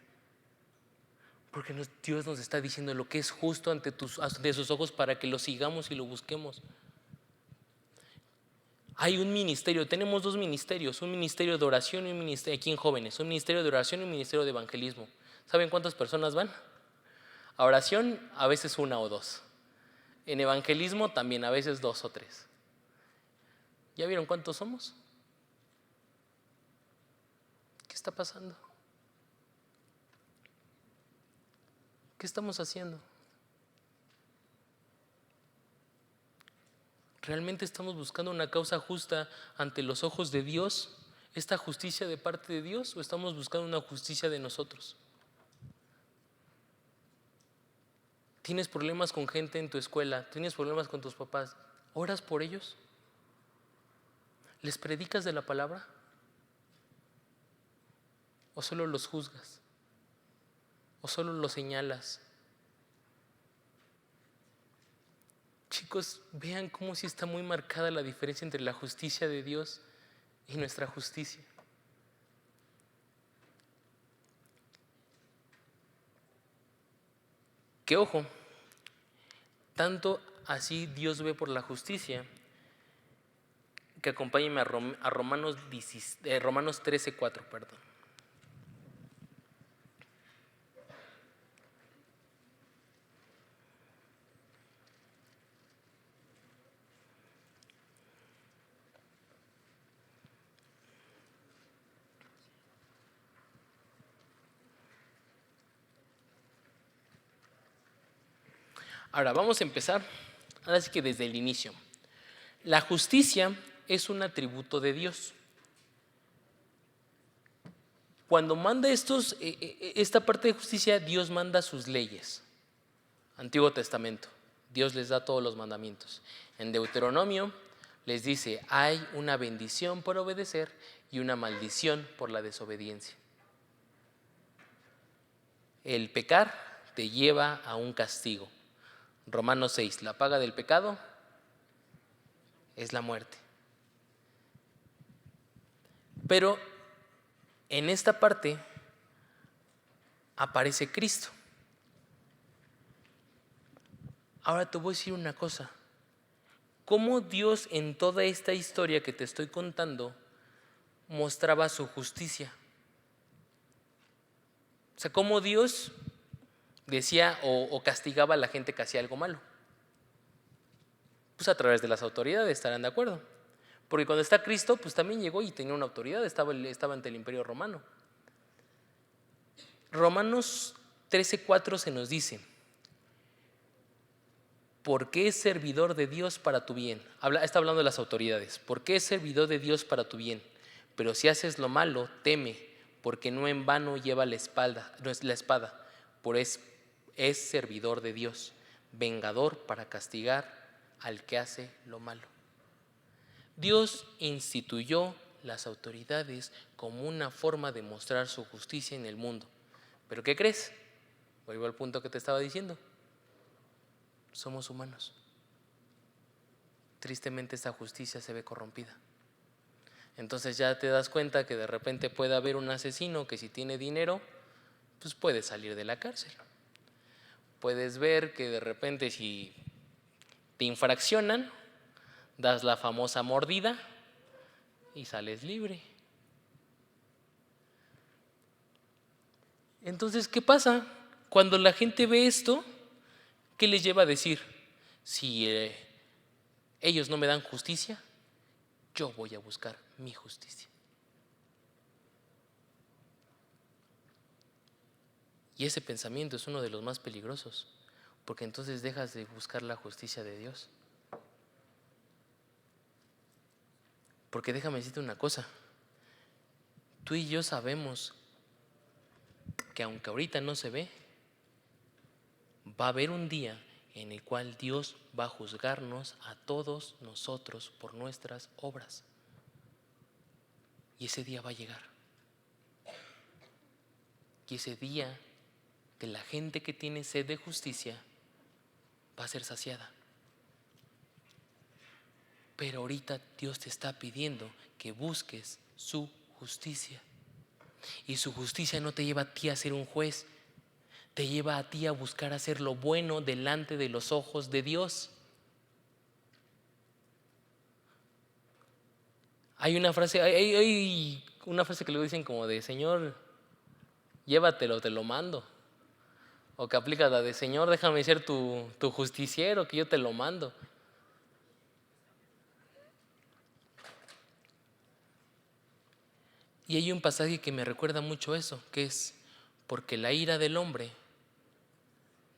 S1: Porque Dios nos está diciendo lo que es justo ante sus ojos para que lo sigamos y lo busquemos. Hay un ministerio, tenemos dos ministerios, un ministerio de oración y un ministerio aquí en jóvenes, un ministerio de oración y un ministerio de evangelismo. ¿Saben cuántas personas van? A oración a veces una o dos. En evangelismo también a veces 2 o 3. ¿Ya vieron cuántos somos? ¿Qué está pasando? ¿Qué estamos haciendo? ¿Realmente estamos buscando una causa justa ante los ojos de Dios? ¿Esta justicia de parte de Dios o estamos buscando una justicia de nosotros? ¿Tienes problemas con gente en tu escuela? ¿Tienes problemas con tus papás? ¿Oras por ellos? ¿Les predicas de la palabra? ¿O solo los juzgas? ¿O solo los señalas? Chicos, vean cómo sí está muy marcada la diferencia entre la justicia de Dios y nuestra justicia. Que ojo, tanto así Dios ve por la justicia, que acompáñenme a Romanos 13:4, perdón. Ahora vamos a empezar, ahora sí que desde el inicio. La justicia es un atributo de Dios. Cuando manda esta parte de justicia, Dios manda sus leyes. Antiguo Testamento, Dios les da todos los mandamientos. En Deuteronomio les dice, hay una bendición por obedecer y una maldición por la desobediencia. El pecar te lleva a un castigo. Romanos 6, la paga del pecado es la muerte. Pero en esta parte aparece Cristo. Ahora te voy a decir una cosa. ¿Cómo Dios en toda esta historia que te estoy contando mostraba su justicia? O sea, ¿cómo Dios decía o castigaba a la gente que hacía algo malo? Pues a través de las autoridades, estarán de acuerdo. Porque cuando está Cristo, pues también llegó y tenía una autoridad, estaba ante el Imperio Romano. Romanos 13:4 se nos dice, porque es servidor de Dios para tu bien. Está hablando de las autoridades. Porque es servidor de Dios para tu bien. Pero si haces lo malo, teme, porque no en vano lleva la espada, pues es servidor de Dios, vengador para castigar al que hace lo malo. Dios instituyó las autoridades como una forma de mostrar su justicia en el mundo. ¿Pero qué crees? Vuelvo al punto que te estaba diciendo. Somos humanos. Tristemente esta justicia se ve corrompida. Entonces ya te das cuenta que de repente puede haber un asesino que si tiene dinero, pues puede salir de la cárcel. Puedes ver que de repente si te infraccionan, das la famosa mordida y sales libre. Entonces, ¿qué pasa? Cuando la gente ve esto, ¿qué les lleva a decir? Si ellos no me dan justicia, yo voy a buscar mi justicia. Y ese pensamiento es uno de los más peligrosos, porque entonces dejas de buscar la justicia de Dios. Porque déjame decirte una cosa, tú y yo sabemos que aunque ahorita no se ve, va a haber un día en el cual Dios va a juzgarnos a todos nosotros por nuestras obras. Y ese día va a llegar. Y ese día que la gente que tiene sed de justicia va a ser saciada. Pero ahorita Dios te está pidiendo que busques su justicia. Y su justicia no te lleva a ti a ser un juez, te lleva a ti a buscar hacer lo bueno delante de los ojos de Dios. Hay una frase que le dicen como de: Señor, llévatelo, te lo mando. O que aplica la de: Señor, déjame ser tu justiciero, que yo te lo mando. Y hay un pasaje que me recuerda mucho eso, que es: porque la ira del hombre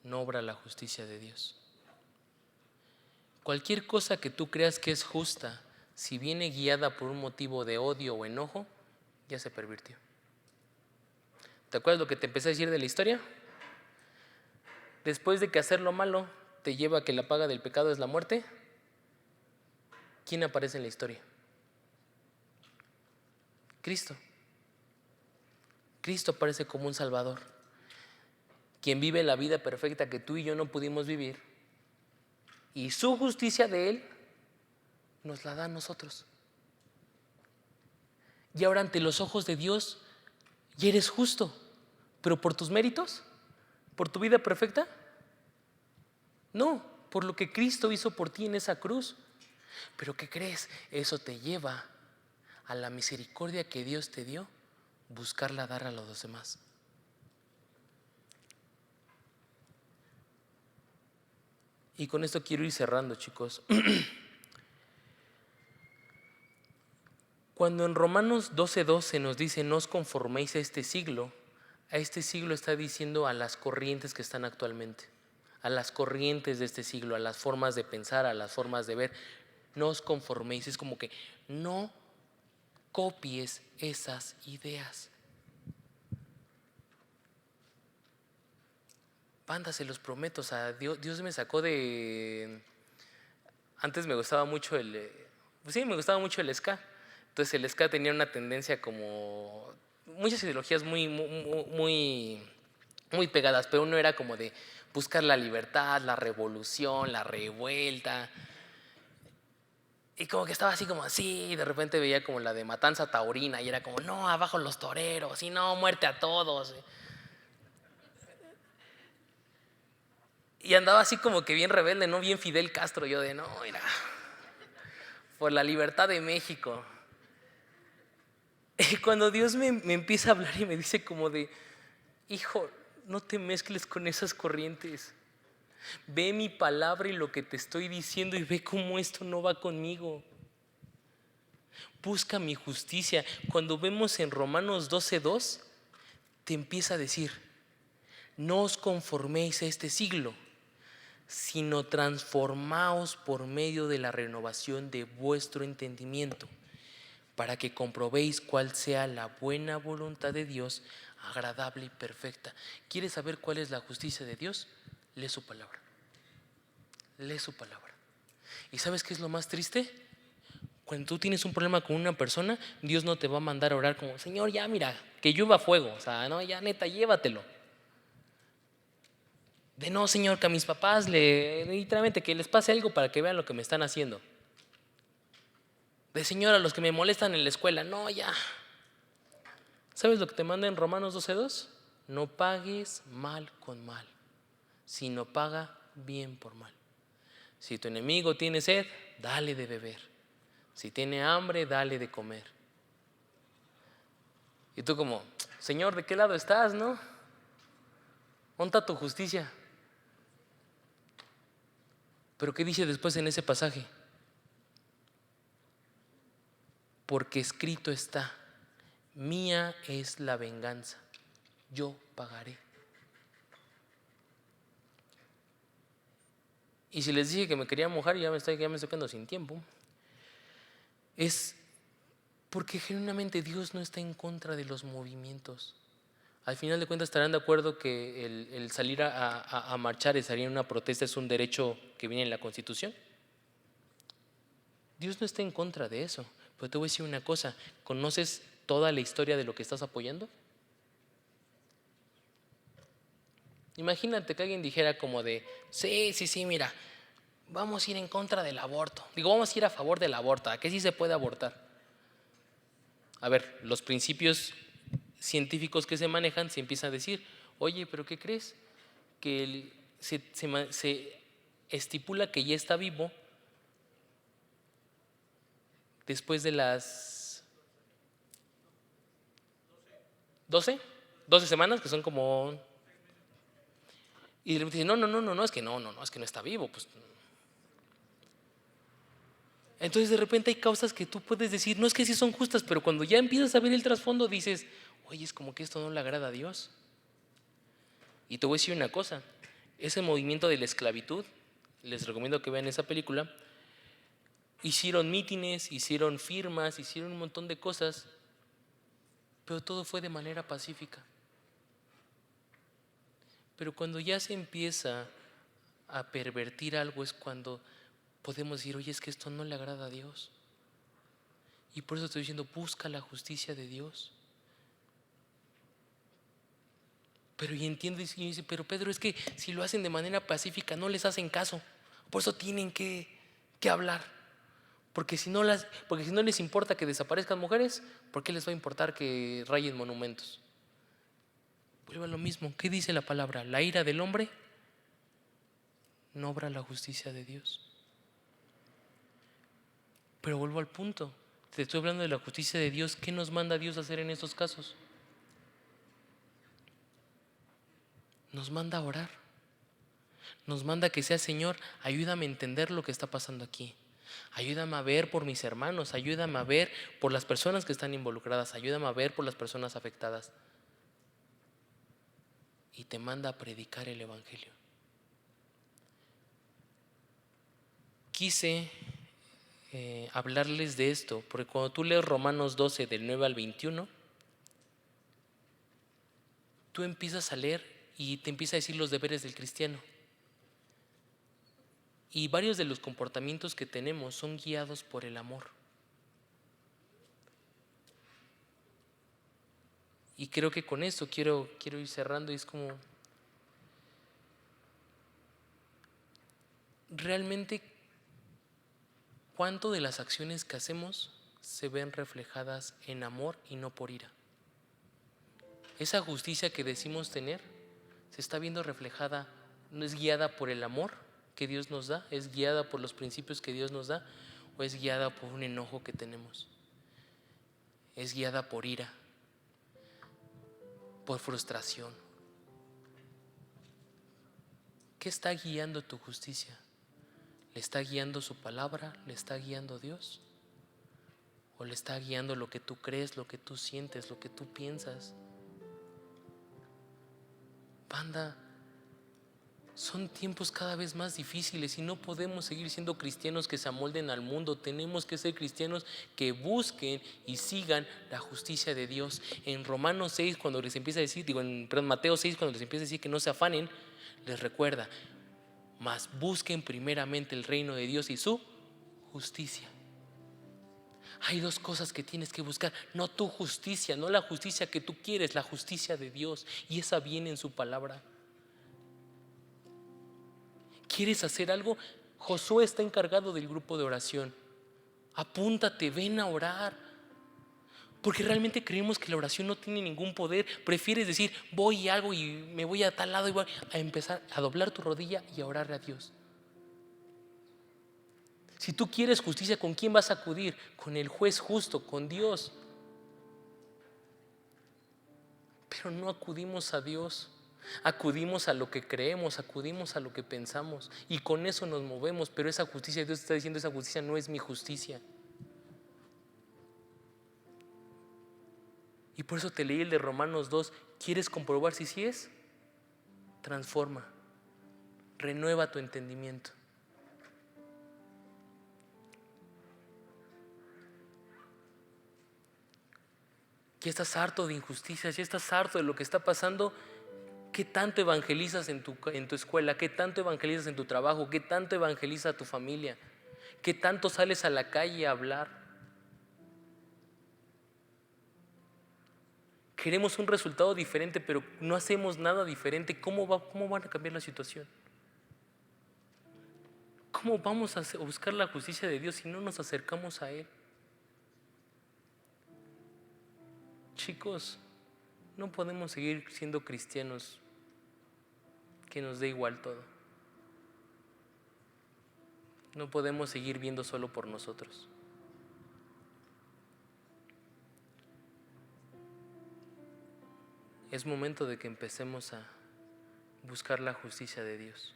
S1: no obra la justicia de Dios. Cualquier cosa que tú creas que es justa, si viene guiada por un motivo de odio o enojo, ya se pervirtió. ¿Te acuerdas lo que te empecé a decir de la historia? Después de que hacer lo malo te lleva a que la paga del pecado es la muerte, ¿quién aparece en la historia? Cristo. Cristo aparece como un Salvador, quien vive la vida perfecta que tú y yo no pudimos vivir, y su justicia de Él nos la da a nosotros. Y ahora ante los ojos de Dios ya eres justo, pero ¿por tus méritos? ¿Por tu vida perfecta? No, por lo que Cristo hizo por ti en esa cruz. Pero ¿qué crees? Eso te lleva a la misericordia que Dios te dio, buscarla dar a los demás. Y con esto quiero ir cerrando, chicos. Cuando en Romanos 12:12 nos dice: no os conforméis a este siglo está diciendo a las corrientes que están actualmente, a las corrientes de este siglo, a las formas de pensar, a las formas de ver. No os conforméis, es como que no copies esas ideas. Banda, se los prometo, o sea, Dios me sacó de... Antes me gustaba mucho el ska. Entonces el ska tenía una tendencia como... muchas ideologías muy pegadas, pero uno era como de buscar la libertad, la revolución, la revuelta. Y como que estaba así como así, de repente veía como la de Matanza Taurina y era como: no, abajo los toreros, y no, muerte a todos. Y andaba así como que bien rebelde, ¿no? Bien Fidel Castro, yo de: no, mira, por la libertad de México. Y cuando Dios me empieza a hablar y me dice como de: hijo, no te mezcles con esas corrientes. Ve mi palabra y lo que te estoy diciendo y ve cómo esto no va conmigo. Busca mi justicia. Cuando vemos en Romanos 12:2, te empieza a decir: no os conforméis a este siglo, sino transformaos por medio de la renovación de vuestro entendimiento, para que comprobéis cuál sea la buena voluntad de Dios, agradable y perfecta. ¿Quieres saber cuál es la justicia de Dios? Lee su palabra. Lee su palabra. ¿Y sabes qué es lo más triste? Cuando tú tienes un problema con una persona, Dios no te va a mandar a orar como, Señor, ya mira, que llueva fuego. O sea, no, ya neta, llévatelo. De no, Señor, que a mis papás literalmente que les pase algo para que vean lo que me están haciendo. De Señor, a los que me molestan en la escuela, no, ya. ¿Sabes lo que te manda en Romanos 12:2? No pagues mal con mal, sino paga bien por mal. Si tu enemigo tiene sed, dale de beber. Si tiene hambre, dale de comer. Y tú como, Señor, ¿de qué lado estás, no? ¿Dónde está tu justicia? Pero ¿qué dice después en ese pasaje? Porque escrito está, mía es la venganza, yo pagaré. Y si les dije que me quería mojar y ya me estoy quedando sin tiempo, es porque genuinamente Dios no está en contra de los movimientos. Al final de cuentas estarán de acuerdo que el salir a marchar y salir en una protesta es un derecho que viene en la Constitución. Dios no está en contra de eso. Pero te voy a decir una cosa, ¿conoces toda la historia de lo que estás apoyando? Imagínate que alguien dijera como de, sí, mira, vamos a ir en contra del aborto. Digo, vamos a ir a favor del aborto, ¿a qué sí se puede abortar? A ver, los principios científicos que se manejan se empiezan a decir, oye, pero ¿qué crees? Que se estipula que ya está vivo después de las 12 semanas, que son como... Y de repente dicen, no, es que es que no está vivo. Pues. Entonces de repente hay causas que tú puedes decir, no es que sí son justas, pero cuando ya empiezas a ver el trasfondo dices, oye, es como que esto no le agrada a Dios. Y te voy a decir una cosa, ese movimiento de la esclavitud, les recomiendo que vean esa película, hicieron mítines, hicieron firmas, hicieron un montón de cosas, pero todo fue de manera pacífica. Pero cuando ya se empieza a pervertir algo es cuando podemos decir, oye, es que esto no le agrada a Dios. Y por eso estoy diciendo, busca la justicia de Dios. Pero y entiendo y dice, pero Pedro, es que si lo hacen de manera pacífica no les hacen caso. Por eso tienen que hablar. Porque si no les importa que desaparezcan mujeres, ¿por qué les va a importar que rayen monumentos? Vuelve a lo mismo. ¿Qué dice la palabra? La ira del hombre no obra la justicia de Dios. Pero vuelvo al punto. Te estoy hablando de la justicia de Dios. ¿Qué nos manda Dios a hacer en estos casos? Nos manda a orar. Nos manda que sea, Señor, ayúdame a entender lo que está pasando aquí. Ayúdame a ver por mis hermanos. Ayúdame a ver por las personas que están involucradas. Ayúdame a ver por las personas afectadas. Y te manda a predicar el evangelio. Quise hablarles de esto, porque cuando tú lees Romanos 12 del 9 al 21, tú empiezas a leer y te empieza a decir los deberes del cristiano. Y varios de los comportamientos que tenemos son guiados por el amor. Y creo que con esto quiero ir cerrando. Y es como, realmente, ¿cuánto de las acciones que hacemos se ven reflejadas en amor y no por ira? Esa justicia que decimos tener se está viendo reflejada, no es guiada por el amor que Dios nos da, es guiada por los principios que Dios nos da, o es guiada por un enojo que tenemos, es guiada por ira, por frustración. ¿Qué está guiando tu justicia? ¿Le está guiando su palabra? ¿Le está guiando Dios? ¿O le está guiando lo que tú crees, lo que tú sientes, lo que tú piensas? Banda, son tiempos cada vez más difíciles y no podemos seguir siendo cristianos que se amolden al mundo. Tenemos que ser cristianos que busquen y sigan la justicia de Dios. En Romanos 6, cuando les empieza a decir, en Mateo 6, cuando les empieza a decir que no se afanen, les recuerda, mas busquen primeramente el reino de Dios y su justicia. Hay dos cosas que tienes que buscar, no tu justicia, no la justicia que tú quieres, la justicia de Dios, y esa viene en su palabra. ¿Quieres hacer algo? Josué está encargado del grupo de oración. Apúntate, ven a orar. Porque realmente creemos que la oración no tiene ningún poder. Prefieres decir, voy y hago y me voy a tal lado y voy a empezar a doblar tu rodilla y a orarle a Dios. Si tú quieres justicia, ¿con quién vas a acudir? Con el juez justo, con Dios. Pero no acudimos a Dios. Acudimos a lo que creemos, acudimos a lo que pensamos y con eso nos movemos. Pero esa justicia, Dios está diciendo, esa justicia no es mi justicia. Y por eso te leí el de Romanos 2. ¿Quieres comprobar si sí es? Transforma, renueva tu entendimiento. Ya estás harto de injusticias, ya estás harto de lo que está pasando. ¿Qué tanto evangelizas en tu escuela? ¿Qué tanto evangelizas en tu trabajo? ¿Qué tanto evangeliza a tu familia? ¿Qué tanto sales a la calle a hablar? Queremos un resultado diferente, pero no hacemos nada diferente. ¿Cómo van a cambiar la situación? ¿Cómo vamos a buscar la justicia de Dios si no nos acercamos a Él? Chicos, no podemos seguir siendo cristianos que nos dé igual todo. No podemos seguir viendo solo por nosotros. Es momento de que empecemos a buscar la justicia de Dios,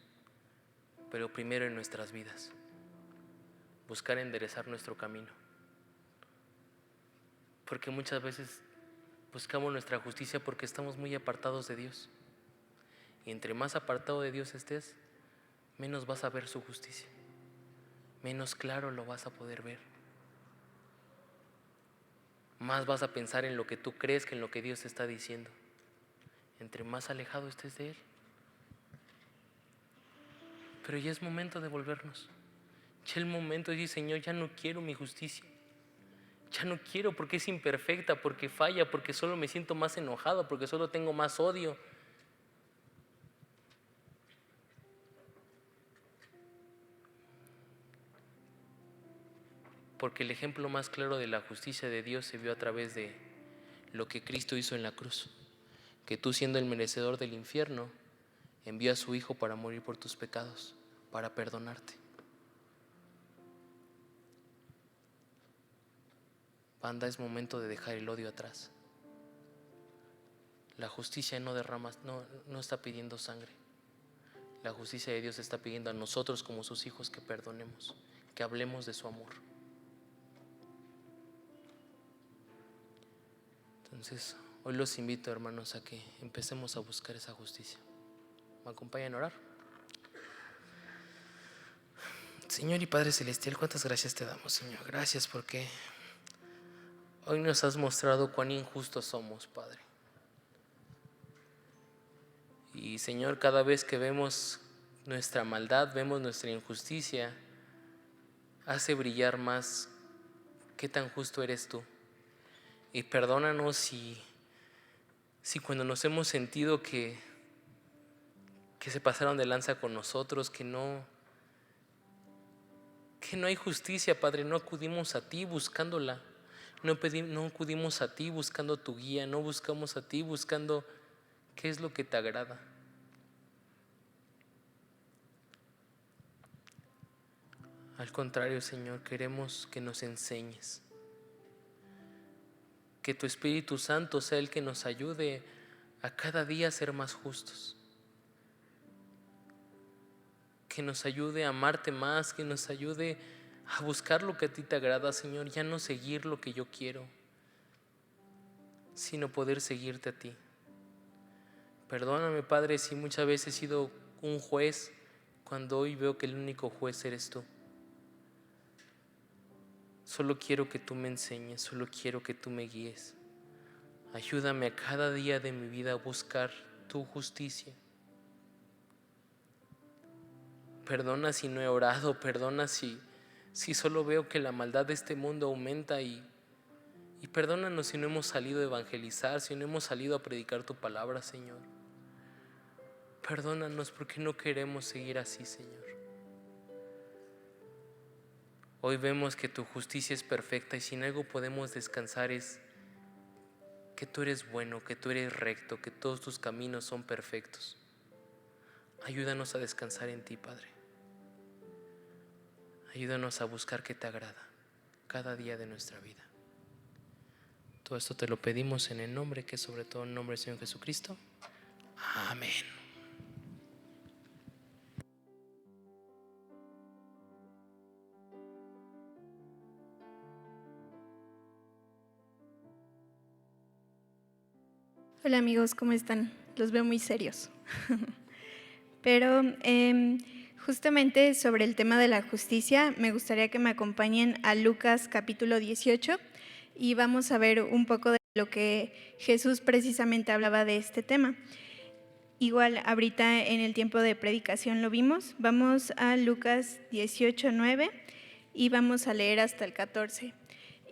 S1: pero primero en nuestras vidas, buscar enderezar nuestro camino. Porque muchas veces buscamos nuestra justicia porque estamos muy apartados de Dios. Y entre más apartado de Dios estés, menos vas a ver su justicia, menos claro lo vas a poder ver. Más vas a pensar en lo que tú crees que en lo que Dios te está diciendo. Entre más alejado estés de Él. Pero ya es momento de volvernos. Ya es el momento de decir, Señor, ya no quiero mi justicia. Ya no quiero porque es imperfecta, porque falla, porque solo me siento más enojado, porque solo tengo más odio. Porque el ejemplo más claro de la justicia de Dios se vio a través de lo que Cristo hizo en la cruz. Que tú, siendo el merecedor del infierno, envió a su Hijo para morir por tus pecados, para perdonarte. Banda, es momento de dejar el odio atrás. La justicia no está pidiendo sangre. La justicia de Dios está pidiendo a nosotros como sus hijos que perdonemos, que hablemos de su amor. Entonces, hoy los invito, hermanos, a que empecemos a buscar esa justicia. ¿Me acompañan a orar? Señor y Padre Celestial, cuántas gracias te damos, Señor. Gracias porque hoy nos has mostrado cuán injustos somos, Padre. Y Señor, cada vez que vemos nuestra maldad, vemos nuestra injusticia, hace brillar más qué tan justo eres tú. Y perdónanos si cuando nos hemos sentido que se pasaron de lanza con nosotros, que no hay justicia, Padre, no acudimos a ti buscándola, no acudimos a ti buscando tu guía, no buscamos a ti buscando qué es lo que te agrada. Al contrario, Señor, queremos que nos enseñes, que tu Espíritu Santo sea el que nos ayude a cada día a ser más justos, que nos ayude a amarte más, que nos ayude a buscar lo que a ti te agrada, Señor, ya no seguir lo que yo quiero, sino poder seguirte a ti. Perdóname, Padre, si muchas veces he sido un juez cuando hoy veo que el único juez eres tú. Solo quiero que tú me enseñes, solo quiero que tú me guíes. Ayúdame a cada día de mi vida a buscar tu justicia. Perdona si no he orado, perdona si si solo veo que la maldad de este mundo aumenta y perdónanos si no hemos salido a evangelizar, si no hemos salido a predicar tu palabra, Señor. Perdónanos porque no queremos seguir así, Señor. Hoy vemos que tu justicia es perfecta y si en algo podemos descansar es que tú eres bueno, que tú eres recto, que todos tus caminos son perfectos. Ayúdanos a descansar en ti, Padre. Ayúdanos a buscar que te agrada cada día de nuestra vida. Todo esto te lo pedimos en el nombre que es sobre todo el nombre del Señor Jesucristo. Amén.
S2: Hola amigos, ¿cómo están? Los veo muy serios. Pero justamente sobre el tema de la justicia, me gustaría que me acompañen a Lucas capítulo 18 y vamos a ver un poco de lo que Jesús precisamente hablaba de este tema. Igual ahorita en el tiempo de predicación lo vimos. Vamos a Lucas 18:9 y vamos a leer hasta el 14.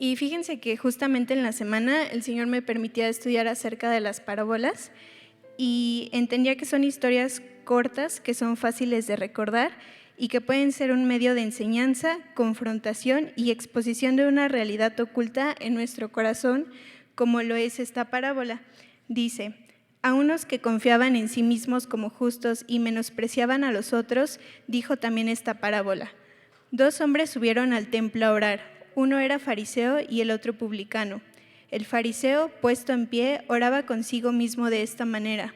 S2: Y fíjense que justamente en la semana el Señor me permitía estudiar acerca de las parábolas y entendía que son historias cortas, que son fáciles de recordar y que pueden ser un medio de enseñanza, confrontación y exposición de una realidad oculta en nuestro corazón, como lo es esta parábola. Dice: a unos que confiaban en sí mismos como justos y menospreciaban a los otros, dijo también esta parábola. 2 hombres subieron al templo a orar. Uno era fariseo y el otro publicano. El fariseo, puesto en pie, oraba consigo mismo de esta manera: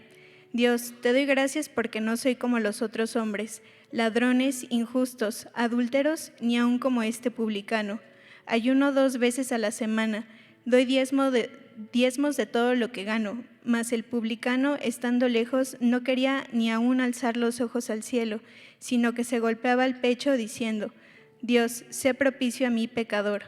S2: Dios, te doy gracias porque no soy como los otros hombres, ladrones, injustos, adúlteros, ni aun como este publicano. Ayuno 2 veces a la semana, doy diezmos de todo lo que gano. Mas el publicano, estando lejos, no quería ni aun alzar los ojos al cielo, sino que se golpeaba el pecho diciendo: Dios, sé propicio a mí, pecador.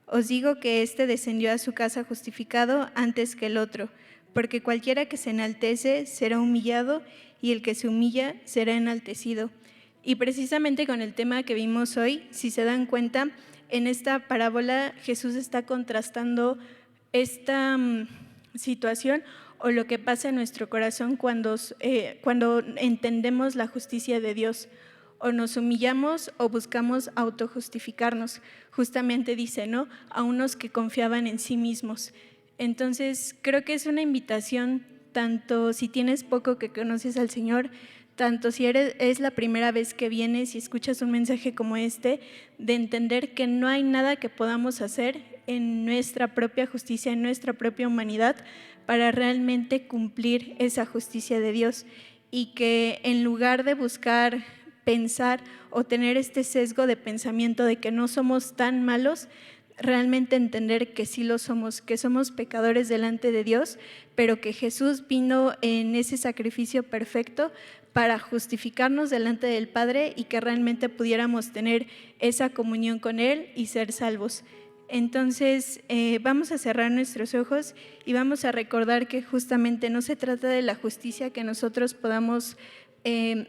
S2: Os digo que éste descendió a su casa justificado antes que el otro, porque cualquiera que se enaltece será humillado, y el que se humilla será enaltecido. Y precisamente con el tema que vimos hoy, si se dan cuenta, en esta parábola Jesús está contrastando esta situación o lo que pasa en nuestro corazón cuando entendemos la justicia de Dios. O nos humillamos o buscamos autojustificarnos. Justamente dice, ¿no? A unos que confiaban en sí mismos. Entonces, creo que es una invitación, tanto si tienes poco que conoces al Señor, tanto si es la primera vez que vienes y escuchas un mensaje como este, de entender que no hay nada que podamos hacer en nuestra propia justicia, en nuestra propia humanidad, para realmente cumplir esa justicia de Dios. Y que en lugar de buscar pensar o tener este sesgo de pensamiento de que no somos tan malos, realmente entender que sí lo somos, que somos pecadores delante de Dios, pero que Jesús vino en ese sacrificio perfecto para justificarnos delante del Padre y que realmente pudiéramos tener esa comunión con Él y ser salvos. Entonces vamos a cerrar nuestros ojos y vamos a recordar que justamente no se trata de la justicia que nosotros podamos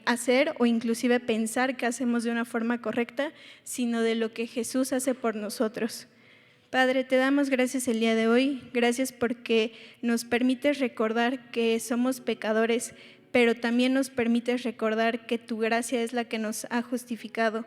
S2: hacer o inclusive pensar que hacemos de una forma correcta, sino de lo que Jesús hace por nosotros. Padre, te damos gracias el día de hoy, gracias porque nos permites recordar que somos pecadores, pero también nos permites recordar que tu gracia es la que nos ha justificado.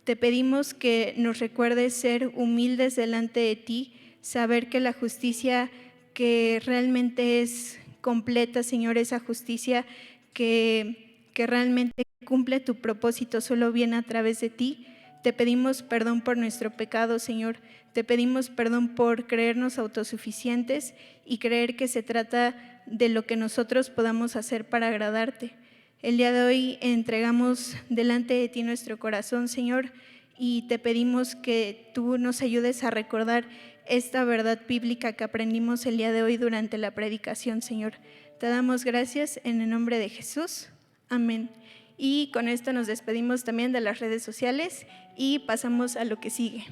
S2: Te pedimos que nos recuerdes ser humildes delante de ti, saber que la justicia que realmente es completa, Señor, esa justicia que realmente cumple tu propósito solo viene a través de ti. Te pedimos perdón por nuestro pecado, Señor. Te pedimos perdón por creernos autosuficientes y creer que se trata de lo que nosotros podamos hacer para agradarte. El día de hoy entregamos delante de ti nuestro corazón, Señor, y te pedimos que tú nos ayudes a recordar esta verdad bíblica que aprendimos el día de hoy durante la predicación, Señor. Te damos gracias en el nombre de Jesús. Amén. Y con esto nos despedimos también de las redes sociales y pasamos a lo que sigue.